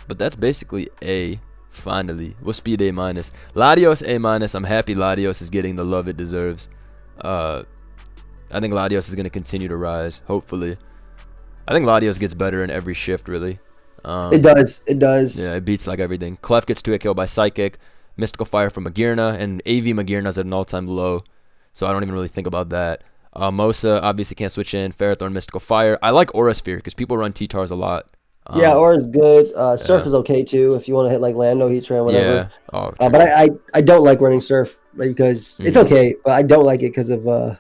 But that's basically A. Finally, we'll speed A-. Latios A-. I'm happy Latios is getting the love it deserves. I think Latios is gonna continue to rise. Hopefully, I think Latios gets better in every shift. Really, it does. Yeah, it beats like everything. Clef gets 2-hit KO by Psychic. Mystical Fire from Magearna, and AV Magearna's at an all-time low, so I don't even really think about that. Mosa obviously can't switch in. Ferrothorn, Mystical Fire. I like Aura Sphere because people run T-Tars a lot. Aura's good. Surf is okay too if you want to hit like Lando, Heatran, whatever. Yeah. But I don't like running Surf because it's okay, but I don't like it because of I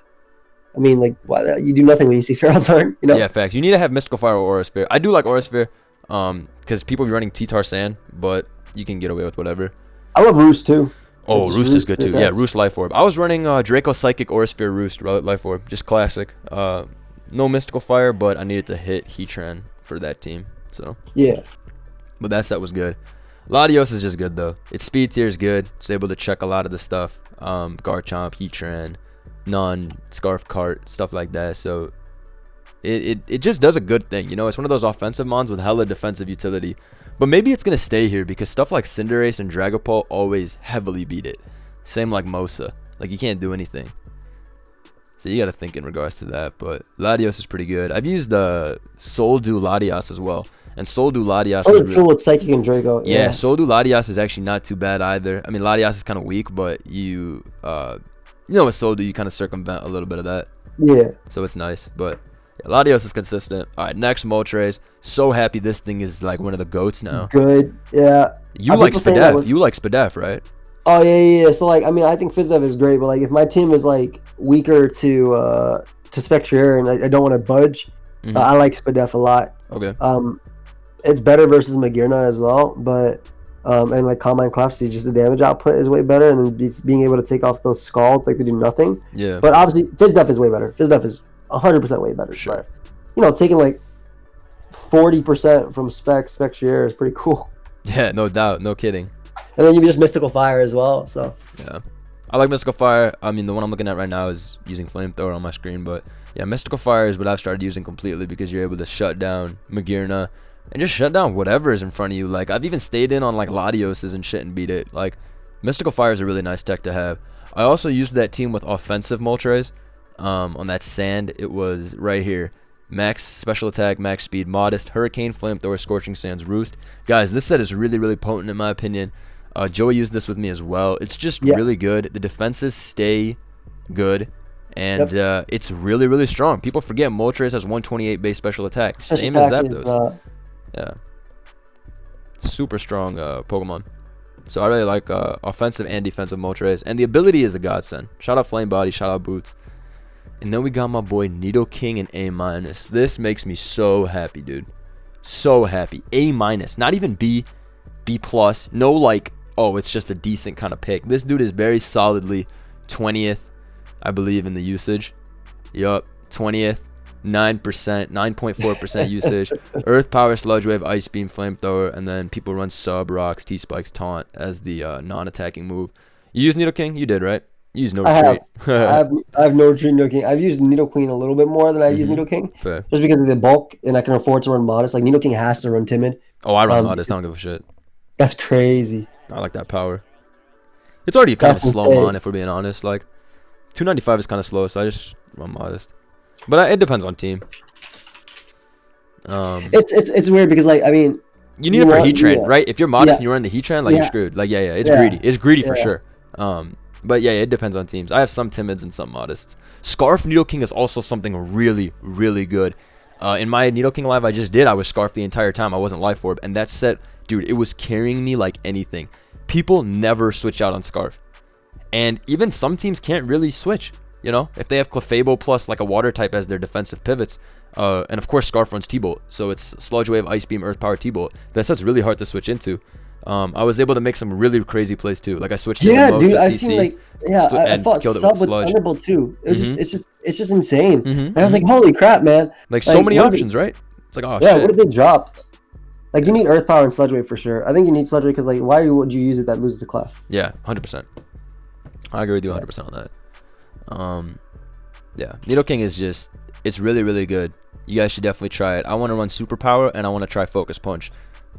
mean, like, you do nothing when you see Ferrothorn, you know? Yeah, facts. You need to have Mystical Fire or Aura Sphere. I do like Aura Sphere because people be running T-Tar Sand, but you can get away with whatever. I love Roost too. Oh, Roost is good too. Yeah, Roost Life Orb. I was running Draco Psychic Aura Sphere Roost Life Orb, just classic. No Mystical Fire, but I needed to hit Heatran for that team. So yeah. But that set was good. Latios is just good though. Its speed tier is good. It's able to check a lot of the stuff. Garchomp, Heatran, non-Scarf Cart, stuff like that. So it just does a good thing. You know, it's one of those offensive mons with hella defensive utility. But maybe it's going to stay here because stuff like Cinderace and Dragapult always heavily beat it. Same like Mosa. Like, you can't do anything. So you got to think in regards to that. But Latios is pretty good. I've used the Soldu Latias as well. And Soldu Latias is really cool with Psychic and Draco. Yeah, Soldu Latias is actually not too bad either. I mean, Latias is kind of weak, but you know, with Soldu, you kind of circumvent a little bit of that. Yeah. So it's nice. But yeah, Latios is consistent. All right, next Moltres. So happy this thing is like one of the goats now. Good. Yeah. You like Spadef. You like Spadef, right? Oh yeah. So like, I mean, I think Fizzev is great, but like, if my team is like weaker to Spectrier and I don't want to budge, I like Spadef a lot. Okay. It's better versus Magearna as well, but and like Combine Collapse, just the damage output is way better, and then being able to take off those scalds like to do nothing. Yeah. But obviously, Fizzdef is way better. Fizzdef is 100% way better. Sure. But you know, taking like 40% from Spectrier is pretty cool. Yeah, no doubt, no kidding. And then you just Mystical Fire as well. So yeah, I like Mystical Fire. I mean, the one I'm looking at right now is using Flamethrower on my screen, but yeah, Mystical Fire is what I've started using completely because you're able to shut down Magearna and just shut down whatever is in front of you. Like, I've even stayed in on like Latios and shit and beat it. Like, Mystical Fire is a really nice tech to have. I also used that team with offensive Moltres. On that sand, it was right here. Max special attack, max speed, modest, hurricane, flamethrower, scorching sands, roost. Guys, this set is really, really potent in my opinion. Joey used this with me as well. It's just really good. The defenses stay good. And it's really, really strong. People forget Moltres has 128 base special attack. Same as Zapdos. Yeah. Super strong Pokemon. So I really like offensive and defensive Moltres. And the ability is a godsend. Shout out Flame Body, shout out Boots. And then we got my boy Nidoking in A-. This makes me so happy, dude. So happy. A-. Not even B. B+. No, like, oh, it's just a decent kind of pick. This dude is very solidly 20th, I believe, in the usage. Yup, 20th. 9%, 9.4% usage. Earth Power, Sludge Wave, Ice Beam, Flamethrower, and then people run Sub, Rocks, T-Spikes, Taunt as the non-attacking move. You use Nidoking? You did, right? You use No Retreat. I have No Retreat, Nidoking. I've used Nidoqueen a little bit more than I use Nidoking. Fair. Just because of the bulk, and I can afford to run Modest. Like, Nidoking has to run Timid. Oh, I run Modest. I don't give a shit. That's crazy. I like that power. It's already kind of a slow mon, if we're being honest. Like, 295 is kind of slow, so I just run Modest. But it depends on team. It's weird because, like, I mean, you need it for Heatran, right? If you're Modest and you run the Heatran, like, you're screwed. Like, it's greedy. It's greedy for sure. But yeah, it depends on teams. I have some Timids and some Modests. Scarf Nidoking is also something really, really good. In my Nidoking live I just did, I was Scarf the entire time. I wasn't Life Orb, and that set, dude, it was carrying me like anything. People never switch out on Scarf, and even some teams can't really switch. You know, if they have Clefable plus like a water type as their defensive pivots, and of course Scarf runs T-Bolt, so it's Sludge Wave, Ice Beam, Earth Power, T-Bolt. That set's really hard to switch into. I was able to make some really crazy plays too. Like I switched to the most I've CC, seen like I thought killed it Sub with with Sludge. Thunderbolt too. It's just insane. And I was like, holy crap, man! Like so many options, right? It's like, oh shit. What did they drop? Like, you need Earth Power and Sludge Wave for sure. I think you need Sludge Wave because, like, why would you use it that loses the Clef? Yeah, 100%. I agree with you 100% on that. Yeah, Nidoking is just, it's really, really good. You guys should definitely try it. I want to run Superpower, and I want to try Focus Punch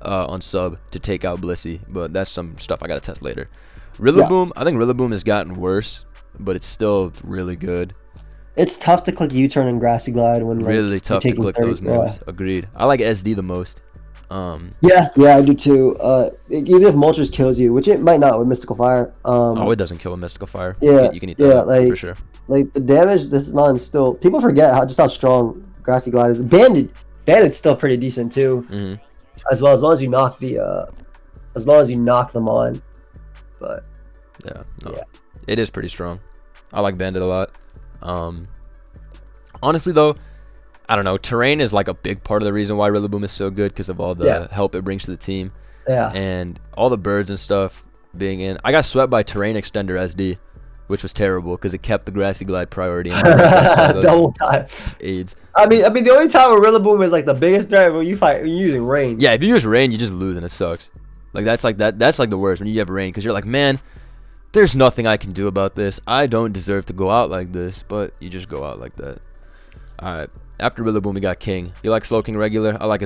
on Sub to take out Blissey, but that's some stuff I got to test later. Rillaboom, I think Rillaboom has gotten worse, but it's still really good. It's tough to click U-turn and Grassy Glide when, like, really tough to click those moves. Agreed. I like SD the most. Yeah, I do too. Even if Moltres kills you, which it might not with Mystical Fire. Oh, it doesn't kill with Mystical Fire. Yeah, you can eat that like, for sure. Like, the damage this mon still, people forget how strong Grassy Glide is. Bandit's still pretty decent too. As long as you knock them on. But yeah, it is pretty strong. I like Bandit a lot. Honestly though, I don't know. Terrain is like a big part of the reason why Rillaboom is so good because of all the help it brings to the team. Yeah. And all the birds and stuff being in. I got swept by Terrain Extender SD which was terrible because it kept the Grassy Glide priority. The whole time. AIDS. I mean, the only time where Rillaboom is like the biggest threat when you're using rain. Yeah, if you use rain, you just lose and it sucks. Like that's like the worst when you have rain because you're like, man, there's nothing I can do about this. I don't deserve to go out like this, but you just go out like that. All right. After Rillaboom, we got King. You like Sloking regular? I like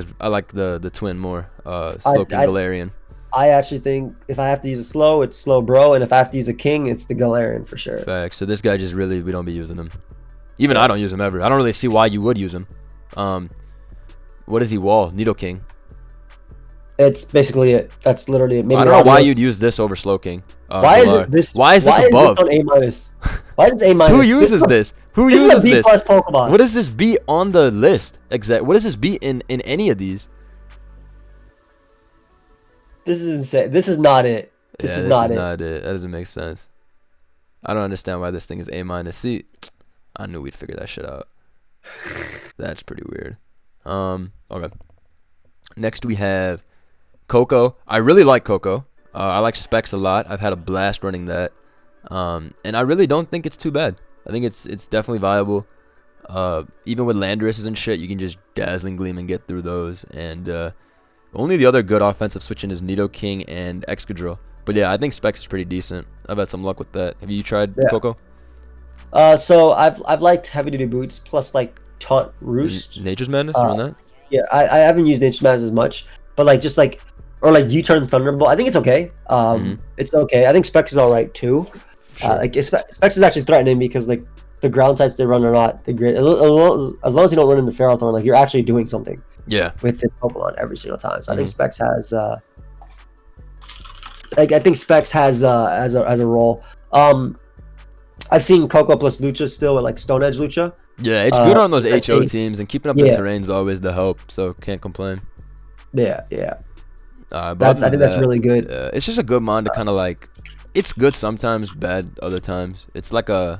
the twin more. Sloking Galarian. I actually think if I have to use a slow, it's Slowbro, and if I have to use a King, it's the Galarian for sure. Facts. So this guy just really, we don't be using him. Even I don't use him ever. I don't really see why you would use him. What is he? Wall Nidoking. It's basically it. That's literally it. Maybe I don't know why you'd use this over Sloking. Why is this above? Why is this on A minus? Why is this A minus? Who uses this? Who uses this? This is a B plus Pokemon. What does this be on the list? What does this be in any of these? This is insane. This is not it. This is not it. That doesn't make sense. I don't understand why this thing is A minus. See, I knew we'd figure that shit out. That's pretty weird. Okay. Next we have Koko. I really like Koko. I like Specs a lot. I've had a blast running that. And I really don't think it's too bad. I think it's definitely viable. Even with Landorus and shit, you can just Dazzling Gleam and get through those. And only the other good offensive switching is Nidoking and Excadrill. But yeah, I think Specs is pretty decent. I've had some luck with that. Have you tried Koko? So I've liked heavy duty boots plus like Taunt Roost. Nature's Madness, you on that? Yeah, I haven't used Nature's Madness as much, but like just like or like U-turn Thunderbolt. I think it's okay. It's okay. I think Specs is all right too. Sure. Like Specs is actually threatening because like the ground types they run are not the great. As long as you don't run into Ferrothorn, like you're actually doing something. Yeah. With this Pokemon every single time. So I think Specs has I think Specs has a role. I've seen Koko plus Lucha still with like Stone Edge Lucha. Yeah, it's good on those HO teams, and keeping up the terrain's always the help, so can't complain. Yeah. I think that's really good. It's just a good mon to kind of like. It's good sometimes, bad other times. It's like I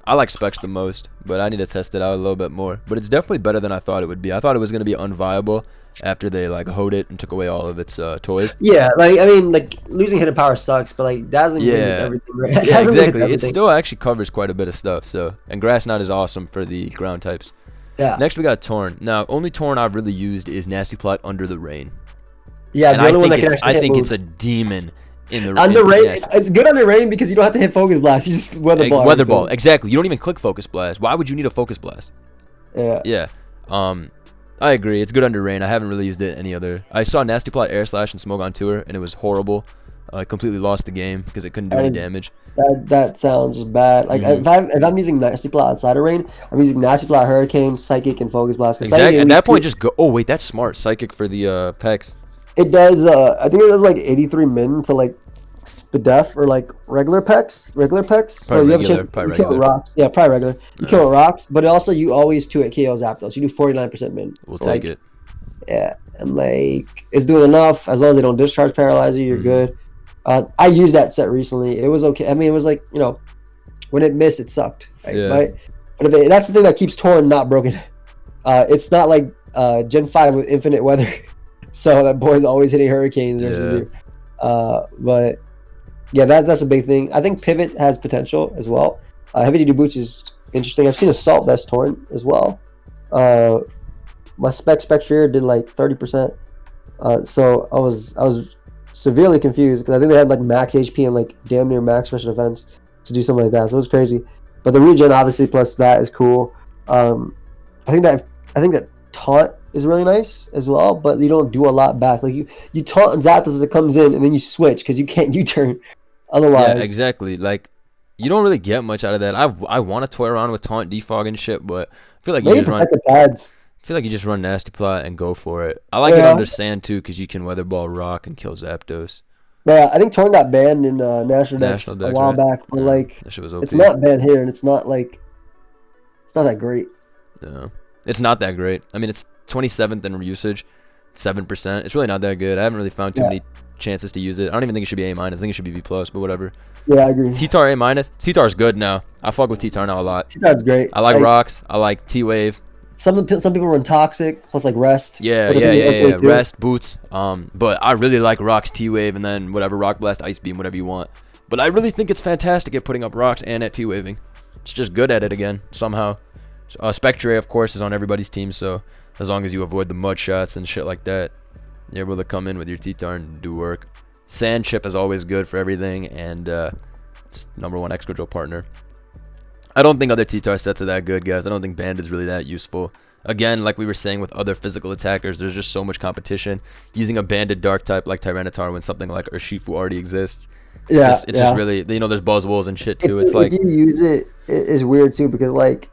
like Specs the most, but I need to test it out a little bit more. But it's definitely better than I thought it would be. I thought it was going to be unviable after they like hoed it and took away all of its toys. Yeah, like I mean, like losing hidden power sucks, but like Dazzling Gleam is everything. Right? Yeah, exactly. It still actually covers quite a bit of stuff. So, and Grass Knot is awesome for the ground types. Yeah. Next we got Torn. Now, only Torn I've really used is Nasty Plot Under the Rain. Yeah, and I think it's a demon. In the under rain, it's good under rain because you don't have to hit Focus Blast. You just Weather Ball. Weather Ball, exactly. You don't even click Focus Blast. Why would you need a Focus Blast? Yeah. I agree. It's good under rain. I haven't really used it any other. I saw Nasty Plot Air Slash and Smoke on Tour, and it was horrible. I completely lost the game because it couldn't do any damage. That sounds bad. Like if I'm using Nasty Plot outside of rain, I'm using Nasty Plot, Hurricane, Psychic, and Focus Blast. Exactly. At that point, just go. Oh wait, that's smart. Psychic for the Pex. It does. I think it does like 83 min to like Spadef or like regular Pex. So you have a chance to kill rocks. Yeah, probably regular. You kill rocks, but also you always 2-hit KO Zapdos. You do 49% min. We'll take it. Yeah, and like it's doing enough as long as they don't discharge paralyze you. You're good. I used that set recently. It was okay. I mean, it was like when it missed, it sucked. Right? But that's the thing that keeps Torn not broken. It's not like Gen 5 with infinite weather. So that boy's always hitting hurricanes versus you. But yeah, that's a big thing. I think Pivot has potential as well. Heavy Duty Boots is interesting. I've seen Assault Vest Torn as well. My Spectrier did like 30%. So I was severely confused because I think they had like max HP and like damn near max special defense to do something like that. So it was crazy. But the regen obviously plus that is cool. I think that Taunt is really nice as well, but you don't do a lot back. Like you taunt on Zapdos as it comes in, and then you switch because you can't U-turn otherwise. Yeah, exactly. Like you don't really get much out of that. I want to toy around with Taunt, Defog, and shit, but I feel like you just run. Pads. I feel like you just run Nasty Plot and go for it. I like it under Sand too because you can Weather Ball Rock and kill Zapdos. Yeah, I think Torn got banned in National Dex a while back, but like that shit was OP. It's not banned here, and it's not that great. No, it's not that great. I mean, it's 27th in usage, 7%. It's really not that good. I haven't really found too many chances to use it. I don't even think it should be A-. I think it should be B+, but whatever. Yeah, I agree. T-Tar A-. T-Tar's good now. I fuck with T-Tar now a lot. T-Tar's great. I like rocks. I like T-Wave. Some people run Toxic plus like Rest. Yeah. Rest, Boots. But I really like Rocks, T-Wave, and then whatever, Rock Blast, Ice Beam, whatever you want. But I really think it's fantastic at putting up rocks and at T-waving. It's just good at it again, somehow. Spectrier, of course, is on everybody's team, so as long as you avoid the mud shots and shit like that, you're able to come in with your T-Tar and do work. Sand Chip is always good for everything, and it's #1 Excadrill partner. I don't think other T-Tar sets are that good, guys. I don't think Bandit's really that useful. Again, like we were saying with other physical attackers, there's just so much competition. Using a Bandit Dark type like Tyranitar when something like Urshifu already exists. It's just really, you know, there's Buzzwoles and shit too. It's like, if you use it, it's weird too, because like,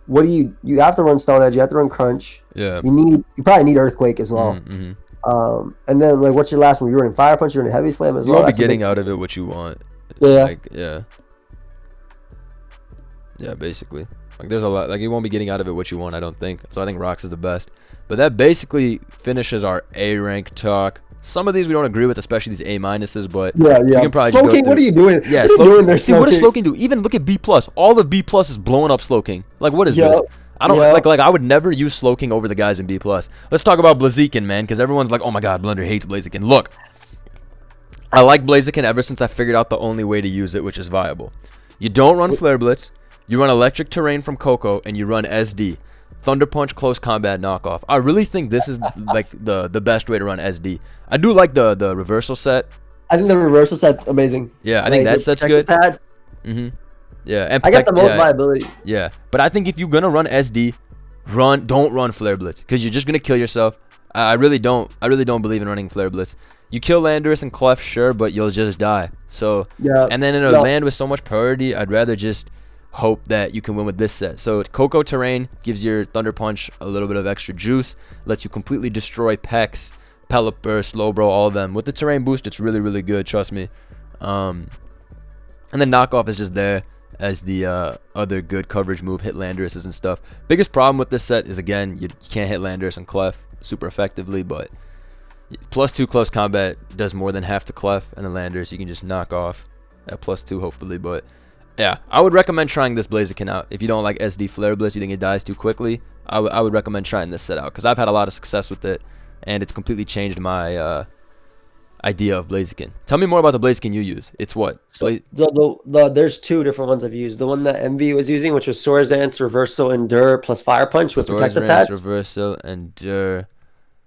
what do you have to run Stone Edge, you have to run Crunch. Yeah. You probably need Earthquake as well. And then like, what's your last one? You're running Fire Punch, you're running Heavy Slam as well. You won't be getting out of it what you want. Yeah, basically. Like, there's a lot. Like, you won't be getting out of it what you want, I don't think. So I think Rocks is the best. But that basically finishes our A rank talk. Some of these we don't agree with, especially these A minuses. But we can probably Slowking, what are you doing? Yeah, see, what does Sloking do? Even look at B plus. All of B plus is blowing up Sloking. Like, what is this? I don't like. I would never use Sloking over the guys in B plus. Let's talk about Blaziken, man, because everyone's like, oh my god, Blender hates Blaziken. Look, I like Blaziken ever since I figured out the only way to use it, which is viable. You don't run Flare Blitz. You run Electric Terrain from Koko, and you run SD. Thunder Punch, Close Combat, Knockoff. I really think this is like the best way to run SD. I do like the reversal set. I think the reversal set's amazing. Yeah, I think that set's good. Yeah, and I got the most viability. Yeah, but I think if you're gonna run SD, don't run Flare Blitz, because you're just gonna kill yourself. I really don't believe in running Flare Blitz. You kill Landorus and Clef, sure, but you'll just die. So and then in a land with so much priority, I'd rather just hope that you can win with this set. So Koko Terrain gives your Thunder Punch a little bit of extra juice, lets you completely destroy Pex, Pelipper, Slowbro, all of them. With the Terrain boost, it's really, really good, trust me. And then Knockoff is just there as the other good coverage move, hit Landorus and stuff. Biggest problem with this set is, again, you can't hit Landorus and Clef super effectively, but +2 close combat does more than half to Clef, and the Landorus you can just knock off at +2 hopefully. But yeah, I would recommend trying this Blaziken out. If you don't like SD Flare Blitz, you think it dies too quickly, I would recommend trying this set out, because I've had a lot of success with it, and it's completely changed my idea of Blaziken. Tell me more about the Blaziken you use. It's what? So there's two different ones I've used. The one that MV was using, which was Swordsdance, Reversal, Endure, plus Fire Punch with Protective Pads. Reversal, Endure,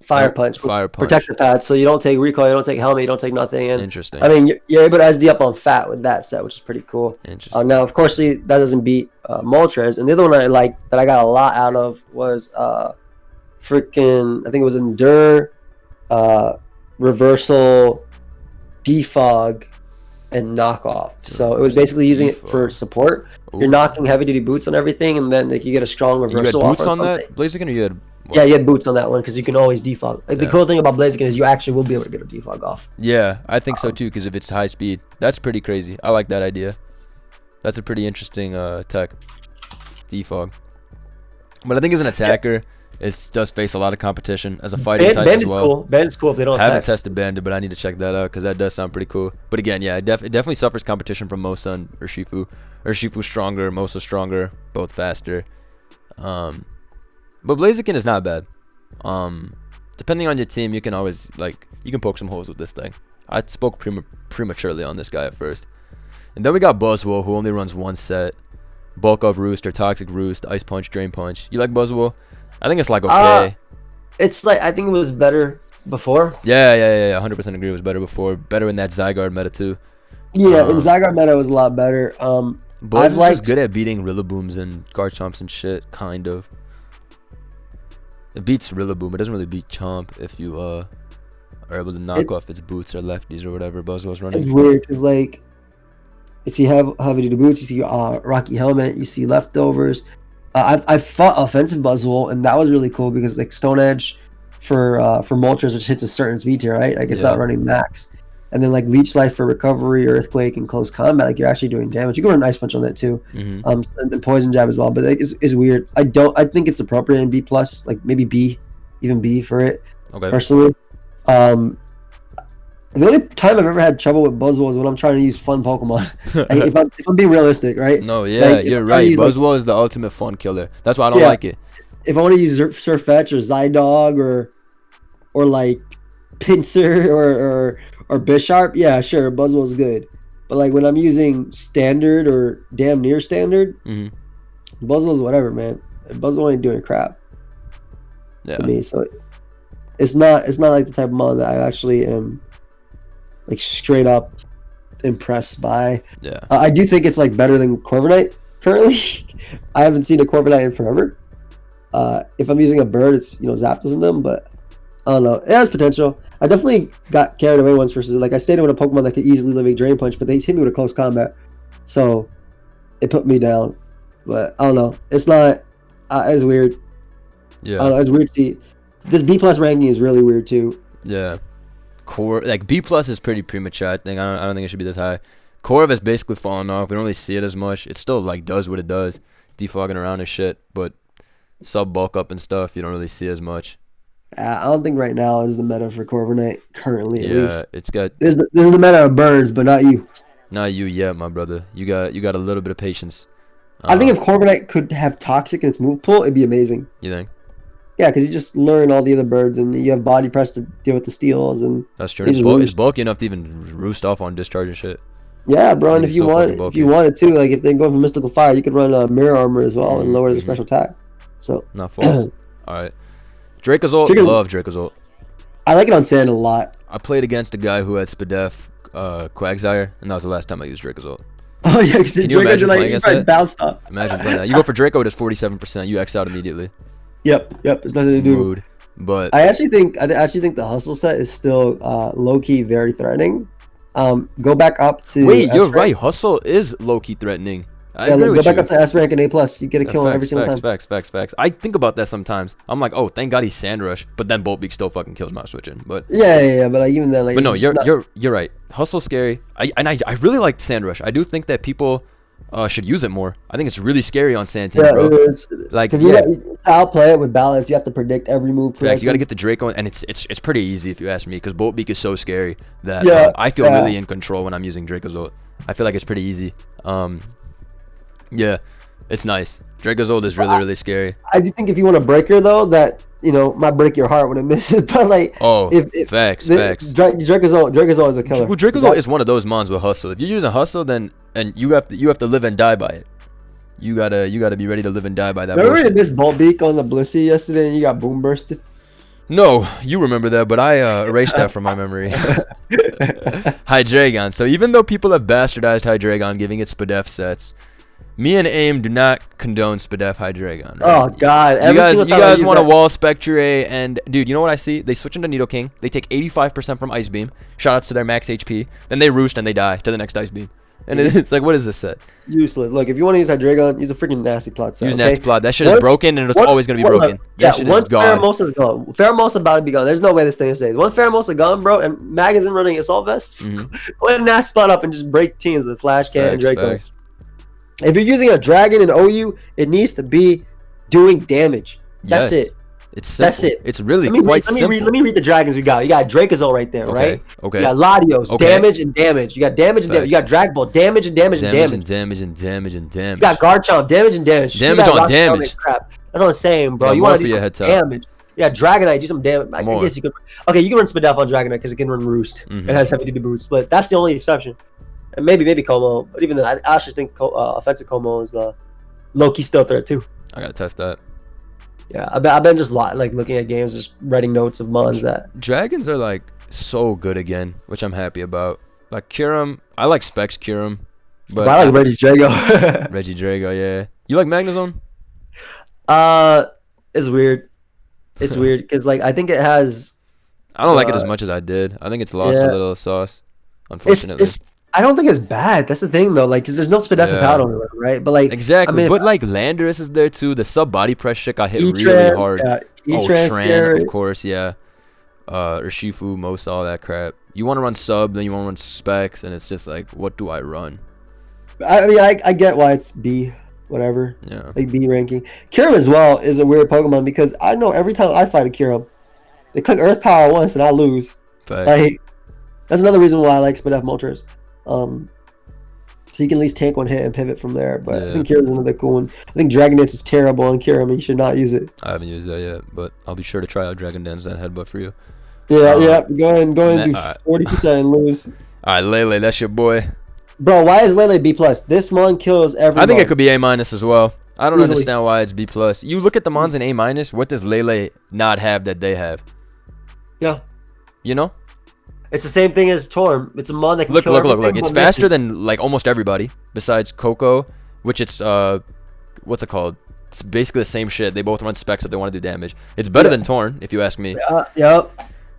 Fire Punch. Protective Pads. So you don't take recoil, you don't take helmet, you don't take nothing. And interesting. I mean, you're able to SD up on Fat with that set, which is pretty cool. Interesting. Now, of course, that doesn't beat Moltres. And the other one I liked that I got a lot out of was freaking, I think it was Endure, Reversal, Defog, and Knockoff. So it was basically using it for support. Ooh. You're knocking heavy duty boots on everything, and then like, you get a strong reversal. You had boots on that Blaziken, or you had? Yeah, you had boots on that one because you can always defog. Like, the cool thing about Blaziken is you actually will be able to get a defog off. Yeah, I think so too, because if it's high speed, that's pretty crazy. I like that idea. That's a pretty interesting tech, defog. But I think as an attacker, it does face a lot of competition. As a fighting type as well. Cool. Bandit's cool if they don't. I haven't tested Bandit, but I need to check that out because that does sound pretty cool. But again, yeah, it definitely suffers competition from Mosa and Urshifu. Urshifu's stronger, Mosa stronger, both faster. But Blaziken is not bad. Depending on your team, you can always you can poke some holes with this thing. I spoke prematurely on this guy at first. And then we got Buzzwole, who only runs one set. Bulk Up Roost or Toxic Roost, Ice Punch, Drain Punch. You like Buzzwole? I think it's like okay. It's like, I think it was better before. Yeah. 100% agree. It was better before. Better in that Zygarde meta too. Yeah, in Zygarde meta was a lot better. Buzz is just good at beating Rillabooms and Garchomps and shit, kind of. It beats Rillaboom. It doesn't really beat Chomp if you are able to knock off its boots or lefties or whatever Buzzwole's running. It's weird because like, you see heavy duty boots, you see Rocky Helmet, you see leftovers. I fought offensive Buzzwole, and that was really cool because like Stone Edge for Moltres, which hits a certain speed tier, right? Like it's not running max, and then like Leech Life for recovery, Earthquake, and close combat. Like you're actually doing damage. You can run an Ice Punch on that too, and then Poison Jab as well. But like, it's weird. I think it's appropriate in B plus, like maybe B, even B for it. Okay. Personally, the only time I've ever had trouble with Buzzwole is when I'm trying to use fun Pokemon. Like, if I'm being realistic, right? No, yeah, like, you're right. Buzzwole is the ultimate fun killer. That's why I don't like it. If I want to use Surfetch or Zydog or like Pinsir or Bisharp, yeah, sure, Buzzwole's good. But like when I'm using standard or damn near standard, Buzzwole is whatever, man. Buzzwole ain't doing crap to me. So it's not like the type of mon that I actually am like straight up impressed by. Yeah. I do think it's like better than Corviknight currently. I haven't seen a Corviknight in forever. If I'm using a bird, it's Zapdos in them, but I don't know. It has potential. I definitely got carried away once versus like I stayed with a Pokemon that could easily live a Drain Punch, but they hit me with a close combat, so it put me down. But I don't know. It's not. It's weird. Yeah. I don't know. It's weird to see. This B+ ranking is really weird too. Yeah. Like B+ is pretty premature. I think. I don't think it should be this high. Corv has basically fallen off. We don't really see it as much. It still like does what it does, defogging around and shit. But sub bulk up and stuff, you don't really see as much. I don't think right now is the meta for Corviknight currently. At least. It's got. This is the meta of birds, but not you. Not you yet, my brother. You got a little bit of patience. I think if Corviknight could have Toxic in its move pool, it'd be amazing. You think? Yeah, because you just learn all the other birds, and you have Body Press to deal with the steals, and that's true. It's bulky enough to even roost off on discharge and shit. Yeah, bro. And if you wanted to, like if they're going for Mystical Fire, you could run Mirror Armor as well and lower the special attack. So not false. All right. Dracozolt, love Dracozolt. I like it on sand a lot. I played against a guy who had Spadef, Quagsire, and that was the last time I used Dracozolt. Oh yeah, because Can you imagine playing against that? Bounced off. Imagine playing that. You go for Draco, it is 47%. You X out immediately. Yep. There's nothing to do. Mood. But I actually think the Hustle set is still low key very threatening. Go back up to. Wait, you're right. Hustle is low key threatening. Go back up to S rank and A+. You get a kill every single time. Facts. I think about that sometimes. I'm like, oh, thank God he's Sandrush, but then Bolt Beak still fucking kills my switching. But yeah. But even then, like. But no, you're right. Hustle's scary. I really like Sandrush. I do think that people should use it more. I think it's really scary on Sand Team, bro. Like, because to outplay it with balance, you have to predict every move correctly. You got to get the Draco, and it's pretty easy if you ask me, because Bolt Beak is so scary that I feel really in control when I'm using Dracozolt. I feel like it's pretty easy. Yeah, it's nice. Dracozolt is really scary. I do think if you want a breaker though, that might break your heart when it misses. But like, facts. Dracozolt is a killer. Well, Dracozolt is one of those mons with Hustle. If you're using Hustle, then you have to live and die by it. You gotta be ready to live and die by that. Remember you missed Bolt Beak on the Blissey yesterday and you got boom bursted? No, you remember that, but I erased that from my memory. Hydreigon. So even though people have bastardized Hydreigon, giving it Spadef sets, me and AIM do not condone Spadef Hydreigon. Right? Oh God! You guys want to wall Spectrier, and dude, you know what I see? They switch into Nidoking. They take 85% from Ice Beam. Shoutouts to their max HP. Then they roost and they die to the next Ice Beam. And it's like, what is this set? Useless. Look, if you want to use Hydreigon, use a freaking Nasty Plot set. Use Nasty Plot. That shit is broken, and it's always gonna be broken. That shit is gone. Pheromosa's gone. Pheromosa about to be gone. There's no way this thing stays. Once Pheromosa gone, bro, and Mag isn't running Assault Vest, go ahead and Nasty Plot up and just break teams with Flash Cat and Draco. If you're using a Dragon in OU, it needs to be doing damage. That's it. It's simple. That's it. It's really quite simple. Let me read the dragons we got. You got Dracozolt right there, right? Okay. You got Latios, damage and damage. You got damage and damage. You got Dragapult, damage and damage and damage. Damage and damage and damage. You got Garchomp, damage and damage. Damage on damage. Crap. That's what I'm saying, bro. You want to do some damage. Yeah, Dragonite, do some damage. I guess you could. Okay, you can run Spadef on Dragonite because it can run Roost. It has heavy duty boots, but that's the only exception. And maybe Como, but even then, I actually think offensive Como is low-key still threat too. I gotta test that. Yeah, I've been just like looking at games, just writing notes of mons that dragons are like so good again, which I'm happy about. Like Kyurem, I like Specs Kyurem, but I like Regidrago. Regidrago, yeah. You like Magnezone? It's weird. It's weird because like I think it has. I don't like it as much as I did. I think it's lost a little sauce, unfortunately. I don't think it's bad. That's the thing, though. Like, because there's no Spadef Powder on it, right? But like, exactly. I mean, but like, Landorus is there too. The sub body press shit got hit really hard. Heatran, of course, yeah. Urshifu-Mosa, all that crap. You want to run sub, then you want to run specs, and it's just like, what do I run? I mean, I get why it's B, whatever. Yeah. Like B ranking. Kyurem as well is a weird Pokemon because I know every time I fight a Kyurem, they click Earth Power once and I lose. Fact. Like, that's another reason why I like Spadef Moltres. So you can at least tank one hit and pivot from there. But I think Kyurem's another cool one. I think Dragon Dance is terrible on Kyurem. You should not use it. I haven't used that yet, but I'll be sure to try out Dragon Dance and Headbutt for you. Yeah. Go ahead and do 40% and lose. All right, Lele, that's your boy. Bro, why is Lele B plus? This mon kills every. I think mon. it could be A minus as well. I don't Easily. understand why it's B plus. You look at the mons in A minus. What does Lele not have that they have? Yeah. You know. It's the same thing as Torm. It's a mon that can Look, kill look, look, everything, look. It's but faster misses. than like almost everybody besides Koko, which it's what's it called? It's basically the same shit. They both run specs if they want to do damage. It's better than Torn, if you ask me. Yep.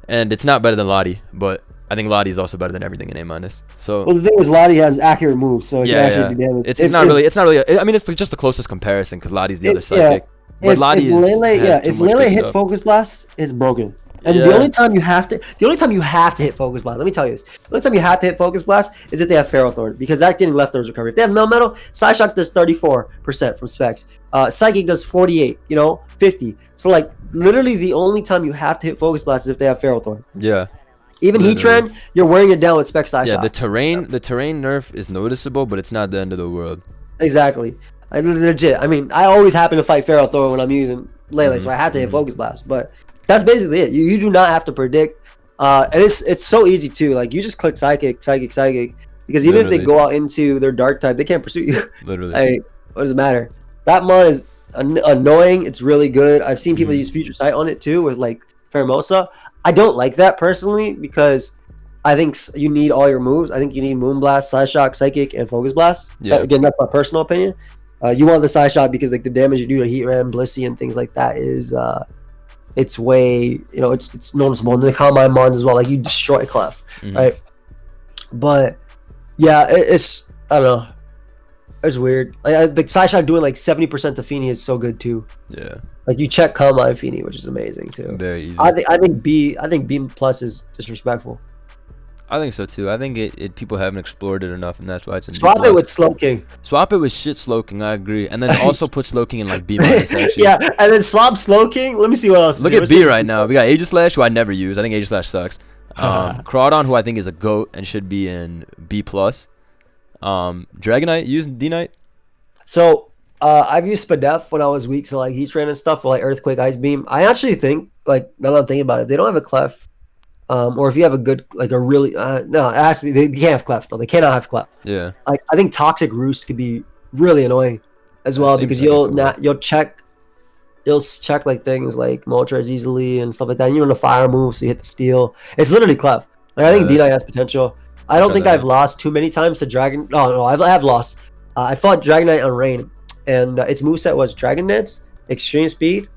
And it's not better than Lottie, but I think Lottie is also better than everything in A minus. So Well, the thing is, Lottie has accurate moves, so it can actually do damage. It's not really. I mean, it's just the closest comparison because Lottie's the other psychic. But Lottie if Lele hits Focus Blast, it's broken. And the only time you have to hit Focus Blast, let me tell you this. The only time you have to hit Focus Blast is if they have Ferrothorn, because that getting leftovers recovery. If they have Melmetal, Psyshock does 34% from specs. Psychic does 48, 50. So like literally the only time you have to hit Focus Blast is if they have Ferrothorn. Yeah. Even Heatran, you're wearing it down with spec Psyshock. Yeah, the terrain nerf is noticeable, but it's not the end of the world. Exactly. Legit. I mean, I always happen to fight Ferrothorn when I'm using Lele, so I have to hit Focus Blast. But that's basically it. You do not have to predict. And it's so easy too. Like you just click Psychic, because even if they go out into their Dark type, they can't pursue you. Literally. Like, what does it matter? That mon is annoying. It's really good. I've seen people use Future Sight on it too with like Pheromosa. I don't like that personally because I think you need all your moves. I think you need Moonblast, Psyshock, Psychic, and Focus Blast. Yeah. Again, that's my personal opinion. You want the Psyshock because like the damage you do to Heatran, Blissey, and things like that is it's way it's noticeable. And the Combine Mons as well, like you destroy Clef, right? But yeah, it's I don't know. It's weird. Like the Psyshock doing like 70% to Fini is so good too. Yeah. Like you check Combine Fini, which is amazing too. Very easy. I think B plus is disrespectful. I think so too. I think people haven't explored it enough, and that's why it's in Swap B+. it with Sloking. Swap it with shit Sloking. I agree, and then also put Sloking in like B minus. Actually, Yeah, and then swap Sloking. Let me see what else. Look at B right now. We got Aegislash, who I never use. I think Aegislash sucks. Crawdon, who I think is a goat and should be in B plus. Dragonite, use D Knight. So I've used Spadef when I was weak, so like Heatran and stuff, for like Earthquake, Ice Beam. I actually think, like now that I'm thinking about it, they don't have a Clef. Or if you have a good, like a really no, it has to be. They can't have Clef. No, they cannot have Clef. Yeah. Like I think Toxic Roost could be really annoying as well, because you'll check like things like Moltres easily and stuff like that. And you're on a fire move, so you hit the steel. It's literally Clef. Like I think D-Knight has potential. I don't think I've lost too many times to Dragon. No, I have lost. I fought Dragonite on Rain, and its moveset was Dragon Dance, Extreme Speed.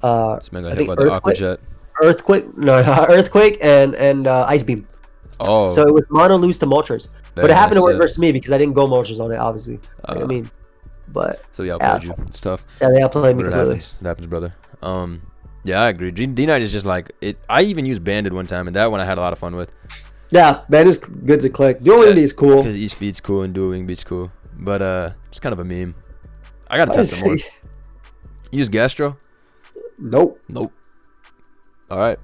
I think Earthquake, and Ice Beam. Oh. So it was mono lose to Moltres, but it happened to work versus me because I didn't go Moltres on it, obviously. I mean, but so yeah, I played you. It's tough. Yeah, they outplayed me completely. It happens, brother. Yeah, I agree. D-Knight is just like it. I even used Banded one time, and that one I had a lot of fun with. Yeah, Banded's good to click. Dual Wing Beat is cool because E-Speed's cool and Dual Wing Beat's cool, but it's kind of a meme. I gotta test it more. Use Gastro? Nope. All right.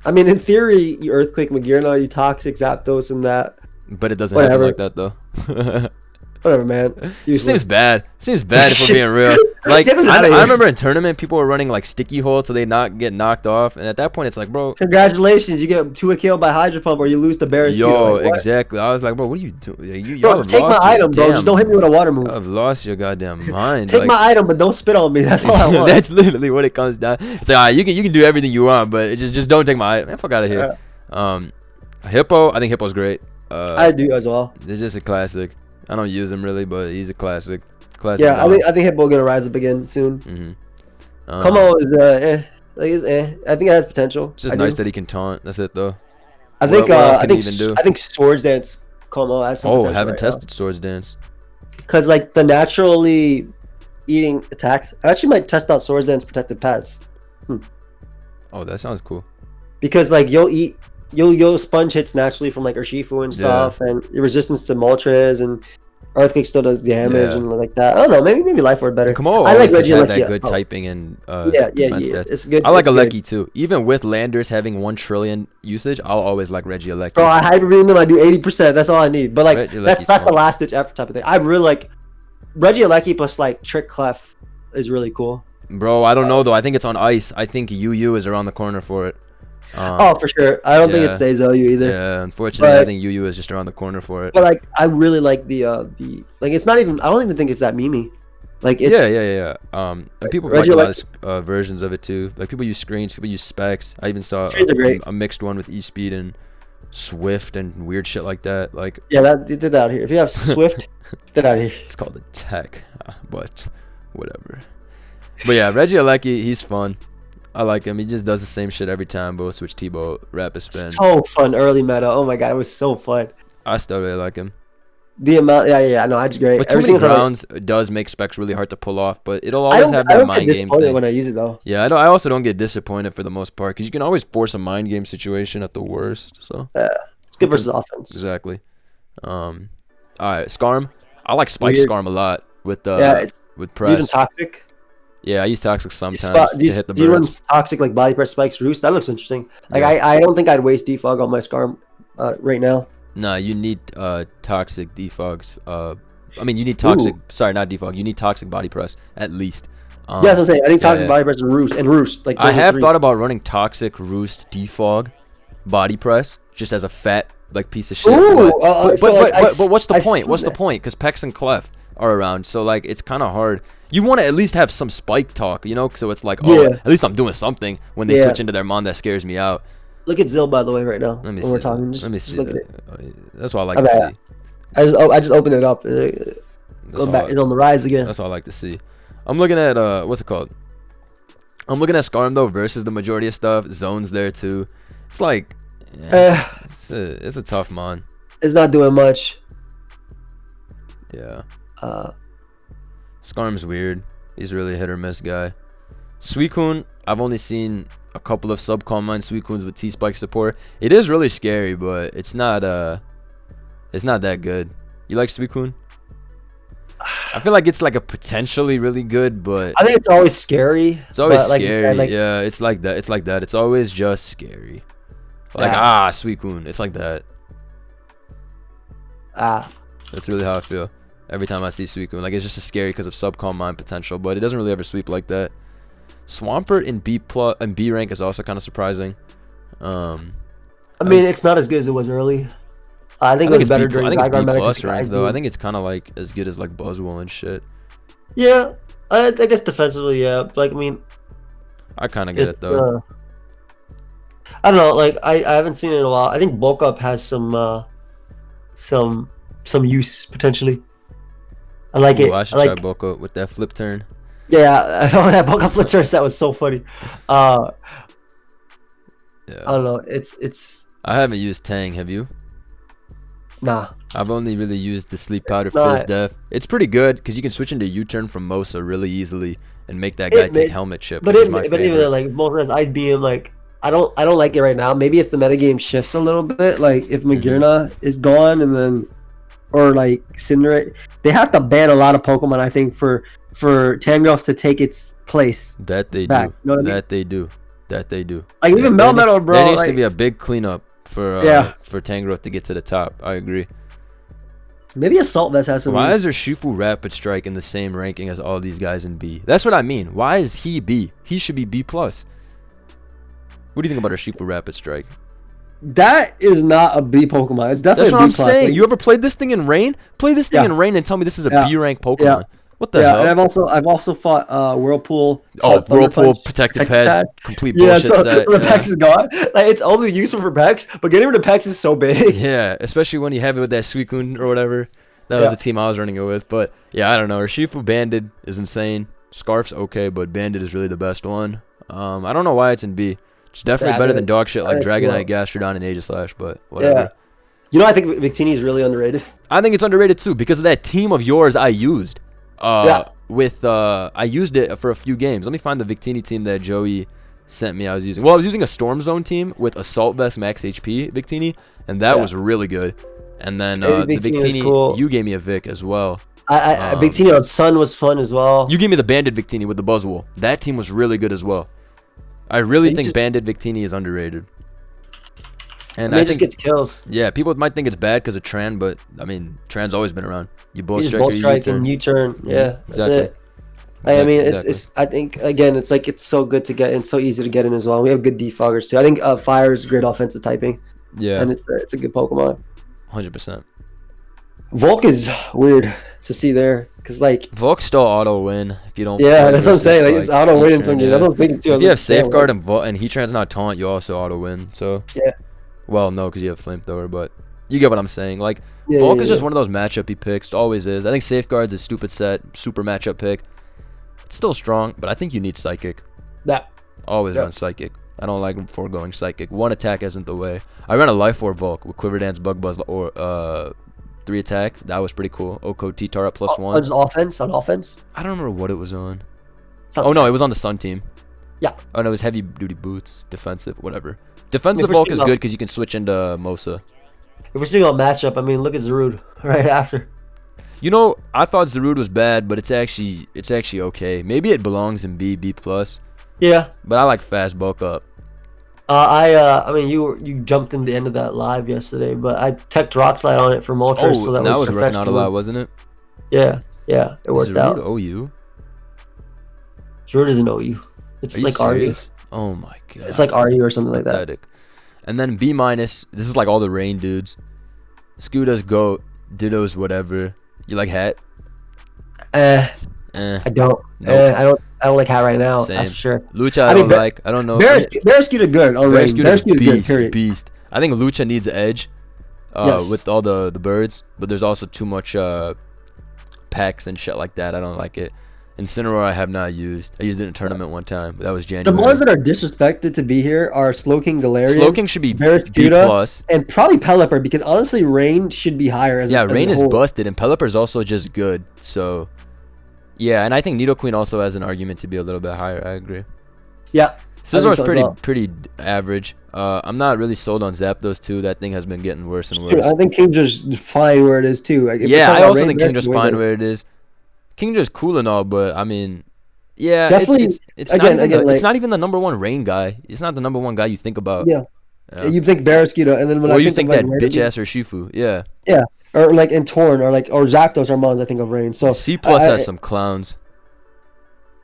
I mean, in theory, you Earthquake, Magearna, you Toxic, Zapdos, and that. But it doesn't happen like that, though. Whatever, man. Seems bad. Seems bad if we're being real. Like, I remember in tournament, people were running, like, Sticky Hold so they not get knocked off. And at that point, it's like, bro. Congratulations. You get 2 killed by Hydro Pump or you lose the Bear. Yo, like, exactly. I was like, bro, what are you doing? Bro, take my item, bro. Just don't hit me with a water move. I've lost your goddamn mind. Take my item, but don't spit on me. That's all I want. That's literally what it comes down. It's like, all right, you can do everything you want, but just don't take my item. Man, fuck out of here. Hippo, I think Hippo's great. I do as well. It's just a classic. I don't use him really, but he's a classic. Yeah, I think Hippo gonna rise up again soon. Como is I think it has potential. It's just nice that he can taunt. That's it though. I think Swords Dance Como has some potential. Haven't tested Swords Dance. Because like the naturally eating attacks, I actually might test out Swords Dance Protected Pads. Oh, that sounds cool. Because like you'll sponge hits naturally from like Urshifu and stuff, and your resistance to Moltres and Earthquake still does damage and like that. I don't know, maybe Life Ward better. Come on, I like Regieleki. That good typing and defense stats. It's good. I like Alecki too. Even with Landorus having 1 trillion usage, I'll always like Regieleki. Bro, I Hyper Beam them. I do 80%. That's all I need. But like that's the last ditch effort type of thing. I really like Regieleki plus like Trick Clef is really cool. Bro, I don't know though. I think it's on ice. I think UU is around the corner for it. Oh, for sure. I don't think it stays OU either. Yeah, unfortunately, I think UU is just around the corner for it. But like, I really like the like. It's not even. I don't even think it's that memey. Like it's And people like a lot of versions of it too. Like people use screens, people use specs. I even saw a mixed one with E-Speed and Swift and weird shit like that. Like that did that out here. If you have Swift, get out here. It's called a tech, but whatever. But yeah, Regieleki, he's fun. I like him. He just does the same shit every time. Both switch T-Bow, rapid spin. So fun early meta. Oh my god, it was so fun. I still really like him. The amount, no, that's great. But too many grounds does make specs really hard to pull off, but it'll always have that mind game thing. When I use it though. Yeah, I also don't get disappointed for the most part because you can always force a mind game situation at the worst. So yeah, it's good versus offense. Exactly. All right, Scarm. I like Spike Scarm a lot with with press. Even toxic. Yeah, I use toxic sometimes to hit the birds. Do you run toxic like body press spikes roost? That looks interesting. Like I don't think I'd waste defog on my Scarm right now. Nah, you need toxic defogs. I mean, you need toxic. Ooh. Sorry, not defog. You need toxic body press at least. Yeah, that's what I'm saying. I think toxic body press and roost. Like I have thought about running toxic roost defog body press just as a fat like piece of shit. Ooh, but what's the point? What's the point? Because Pex and Clef are around, so like it's kind of hard. You want to at least have some spike talk, you know? So it's like, at least I'm doing something when they switch into their mon that scares me out. Look at Zill, by the way, right now. Let me see. We're talking. Just look at it. That's what I like to see. I just opened it up. Go back. It's on the rise again. That's what I like to see. I'm looking at what's it called? I'm looking at Scarm though versus the majority of stuff. Zone's there too. It's like, it's a tough mon. It's not doing much. Yeah. Scarm's weird. He's really a hit or miss guy. Suicune, I've only seen a couple of subcommon Suicunes with T-Spike support. It is really scary, but it's not that good. You like Suicune? I feel like it's like a potentially really good, but I think it's always scary. It's always scary. Yeah, it's like that. It's like that. It's always just scary. Like Suicune. It's like that. That's really how I feel every time I see Suicune. Like it's just scary because of subcom mine potential, but it doesn't really ever sweep like that. Swampert in B rank is also kind of surprising. I mean, it's not as good as it was early. I think it was better during Zygarde Medic plus rank though. I think it's kind of like as good as like Buzzwole and shit. Yeah, I guess defensively, yeah. Like I mean, I kind of get it though. I don't know. Like I haven't seen it in a while. I think Bulk Up has some use potentially. I like it. I should try Bulk Up with that flip turn. Yeah, I thought that Bulk Up flip turn set was so funny. I don't know. It's. I haven't used Tang. Have you? Nah. I've only really used the Sleep Powder Fizz Def. It's pretty good because you can switch into U-turn from Mosa really easily and make that guy take Helmet Chip. But even like Moltres Ice Beam, like I don't like it right now. Maybe if the metagame shifts a little bit, like if Magearna is gone and then or like Cinderace, they have to ban a lot of Pokemon. I think for Tangrowth to take its place. That they back. do. You know what I mean? That they do. Like even Melmetal, bro. There needs to be a big cleanup for Tangrowth to get to the top. I agree. Maybe Assault Vest has some. Why is Urshifu Rapid Strike in the same ranking as all these guys in B? That's what I mean. Why is he B? He should be B+. What do you think about Urshifu Rapid Strike? That is not a B Pokemon. It's definitely That's what I'm saying. Like, you ever played this thing in Rain? Play this thing in Rain and tell me this is a B rank Pokemon. Yeah. What the hell? And I've also fought Whirlpool. Whirlpool Protective Pads. Complete bullshit set. The Pex is gone. Like it's only useful for Pex, but getting rid of Pex is so big. Yeah, especially when you have it with that Suicune or whatever. That was the team I was running it with. But yeah, I don't know. Urshifu Banded is insane. Scarf's okay, but Banded is really the best one. I don't know why it's in B. It's definitely better than dog shit like Dragonite, Gastrodon, and Aegislash, but whatever. Yeah. You know, I think Victini is really underrated. I think it's underrated too because of that team of yours I used. I used it for a few games. Let me find the Victini team that Joey sent me. I was using a Storm Zone team with Assault Vest Max HP Victini, and that was really good. And then the Victini, cool. You gave me a Vic as well. Victini on Sun was fun as well. You gave me the Banded Victini with the Buzzwole. That team was really good as well. I really think Banded Victini is underrated. And I think it just gets kills. Yeah, people might think it's bad because of Tran, but I mean, Tran's always been around. You both strike and U-turn. Yeah, exactly. I mean, Exactly. it's. I think again, it's like it's so good to get in, so easy to get in as well. We have good defoggers too. I think fire is great offensive typing, Yeah, and it's a good Pokemon. 100%. Volk is weird to see there because like Volk still auto win if you don't. yeah, play that's what I'm versus, saying. Like it's auto win in some Heatran, games. That's what I was thinking too. I If was you like, have Safeguard damn, and Heatran's not taunt, you also auto win. So yeah, well, no, because you have Flamethrower, but you get what I'm saying. Like yeah, Volk yeah, is just yeah. one of those matchup-y picks. Always is. I think Safeguard's a stupid set, super matchup pick. It's still strong, but I think you need Psychic. That Always Yep. run Psychic. I don't like foregoing Psychic. One attack isn't the way. I ran a Life Orb Volk with Quiver Dance, Bug Buzz, or 3 attack. That was pretty cool. Oko T-Tar at +1. on just offense on offense. I don't remember what it was on. Sounds Oh no, it nice. was on the Sun team. Yeah. Oh no, it was heavy duty boots, defensive, whatever. Defensive we're Volk speaking is of- good because you can switch into Mosa. If we're speaking on matchup, I mean, look at Zarude right after. You know, I thought Zarude was bad, but it's actually okay. Maybe it belongs in B plus, Yeah. but I like fast bulk up. I mean, you jumped in the end of that live yesterday, but I teched Rock Slide on it for Moltres, Oh, so that that was was a working fetch out a move. lot, wasn't it? Yeah, it worked Zarude out. OU? Zarude doesn't know you. It's Are you like RU. serious? Oh my god. It's like RU or something like that. Pathetic. And then B minus. This is like all the rain dudes. Scoota's goat. Ditto's whatever. You like hat? I don't. Nope. I don't like Hat right now. Same. That's for sure. Lucha I I mean, don't like. I don't know. Barrascuda good on rain. Barrascuda's Barrascuda's good. beast. Period. Beast. I think Lucha needs edge. Yes. With all the birds, but there's also too much packs and shit like that. I don't like it. Incineroar I have not used. I used it in a tournament one time, but that was January. The ones that are disrespected to be here are Sloking, Galarian, Sloking should be B Barrascuda, plus. and probably Pelipper because honestly, Rain should be higher. As Yeah, as Rain a is whole. busted, and Pelipper's also just good. So, yeah, and I think Nidoqueen also has an argument to be a little bit higher. I agree. Yeah. Scissor's so as pretty well. pretty average. I'm not really sold on Zapdos too. That thing has been getting worse and worse. Dude, I think Kingdra's fine where it is too. Like, if we're Yeah, talking I about also Rain, think Barrascuda's Kingdra's way fine better. where it is. Kingdra's cool and all, but I mean, yeah, Definitely, it's again, not even like- it's not even the number one rain guy. It's not the number one guy you think about. Yeah. Yeah. You think Barrascuda, and then when Or I you think think of, that like, bitch Rain, ass Urshifu. Yeah. yeah, or like in Torn, or Zapdos or Mons, I think of Rain. So C plus I- has some clowns.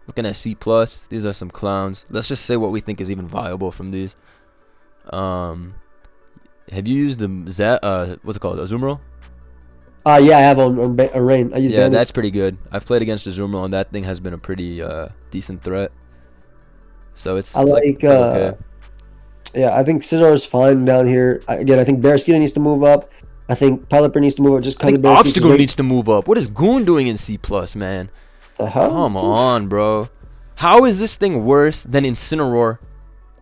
Looking at C plus, these are some clowns. Let's just say what we think is even viable from these. Have you used the what's it called, Azumarill? Yeah, I have on Rain. I use Yeah, Bandit. that's pretty good. I've played against Azumarill, and that thing has been a pretty decent threat. So it's okay. Yeah, I think Scizor is fine down here. Again, I think Barrascuda needs to move up. I think Pelipper needs to move up just I because think Obstacle needs to move up. What is Goon doing in C plus, man? The hell? Come on, bro. How is this thing worse than Incineroar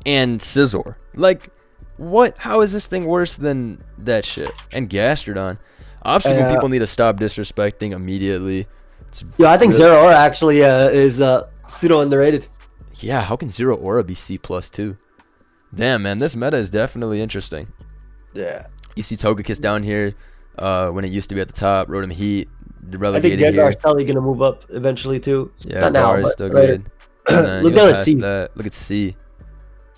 and Scizor? Like, what? How is this thing worse than that shit? And Gastrodon. Obstacle people need to stop disrespecting immediately. Yeah, I think Zero Aura actually is pseudo underrated. Yeah, how can Zero Aura be C plus too? Damn, man, this meta is definitely interesting. Yeah. You see Togekiss down here when it used to be at the top. Rotom Heat, I think relegated here. Gengar's probably going to move up eventually too. Yeah, Not now, Gar is but still later. good. And then Look you go down at past C. that. Look at C.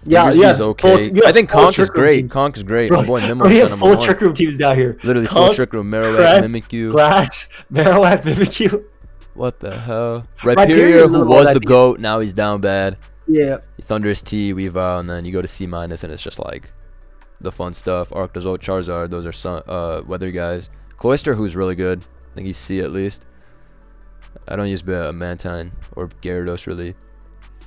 Yeah, Diggersby yeah. is okay. I think Conk is great. Conk is great. My boy Mimo We is have number full one. Trick Room teams down here. Literally full Conk, Trick Room. Marowak, Crest, Mimikyu. Glass, Marowak, Mimikyu. What the hell? Rhyperior Rhyperior, is who the one was I the think is- GOAT, now he's down bad. Yeah. Thunderous T, Weavile, and then you go to C minus, and it's just like the fun stuff. Arctozolt, Charizard, those are weather guys. Cloyster, who's really good. I think he's C at least. I don't use Mantine or Gyarados really.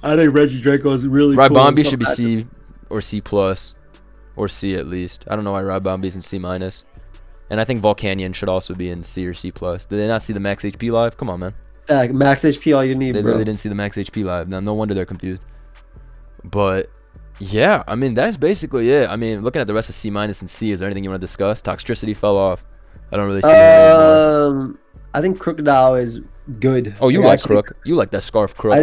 I think Reggie Draco is really Rybombi should be C or C plus or C at least. I don't know why Rybombi's in C minus. And I think Volcanion should also be in C or C plus. Did they not see the max HP live? Come on, man. Max HP, all you need, They bro. literally didn't see the max HP live. Now, no wonder they're confused. But yeah, I mean that's basically it. I mean, looking at the rest of C minus and C, is there anything you want to discuss? Toxtricity fell off. I don't really see him anymore. I think Crocodile is good. Oh, you like Crook? You like that Scarf Crook?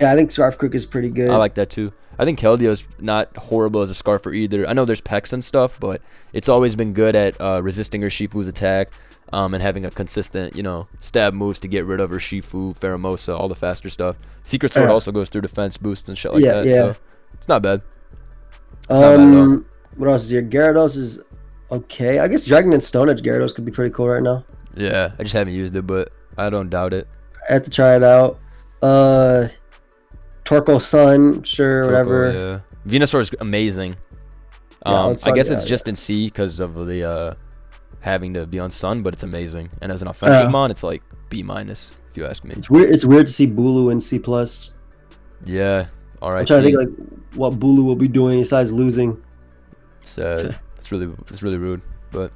I think Scarf Crook is pretty good. I like that too. I think Keldio's not horrible as a Scarfer either. I know there's Pex and stuff, but it's always been good at resisting Urshifu's attack and having a consistent, stab moves to get rid of Urshifu, Pheromosa, all the faster stuff. Secret Sword also goes through defense boosts and shit like that. Yeah. So it's not bad. It's not bad at all. What else is here? Gyarados is okay. I guess Dragon and Stone Edge Gyarados could be pretty cool right now. Yeah, I just haven't used it, but I don't doubt it. I have to try it out. Torkoal Sun, sure, Torkoal, whatever. yeah. Venusaur is amazing. I guess it's just in C because of the having to be on Sun, but it's amazing. And as an offensive mon, it's like B- if you ask me. It's weird. It's weird to see Bulu in C+. Yeah. All right. I'm trying to think like what Bulu will be doing besides losing. Sad. It's really rude, but.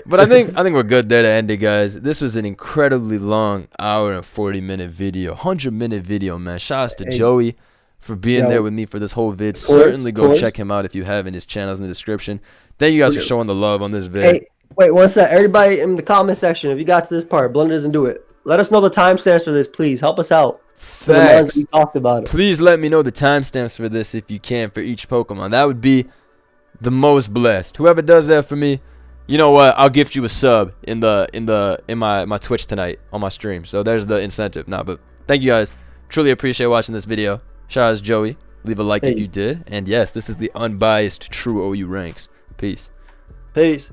But I think we're good there to end it, guys. This was an incredibly long hour and 40-minute video, 100-minute video, man. Shouts to Joey for being there with me for this whole vid. Certainly go check him out if you haven't. His channel's in the description. Thank you guys for showing the love on this vid. Hey, wait, one sec. Everybody in the comment section, if you got to this part, Blunder doesn't do it. Let us know the timestamps for this, please. Help us out. Facts. We talked about it. Please let me know the timestamps for this if you can for each Pokemon. That would be the most blessed. Whoever does that for me, you know what? I'll gift you a sub in my Twitch tonight on my stream. So there's the incentive. But thank you guys. Truly appreciate watching this video. Shout out to Joey. Leave a like if you did. And yes, this is the unbiased true OU ranks. Peace. Peace.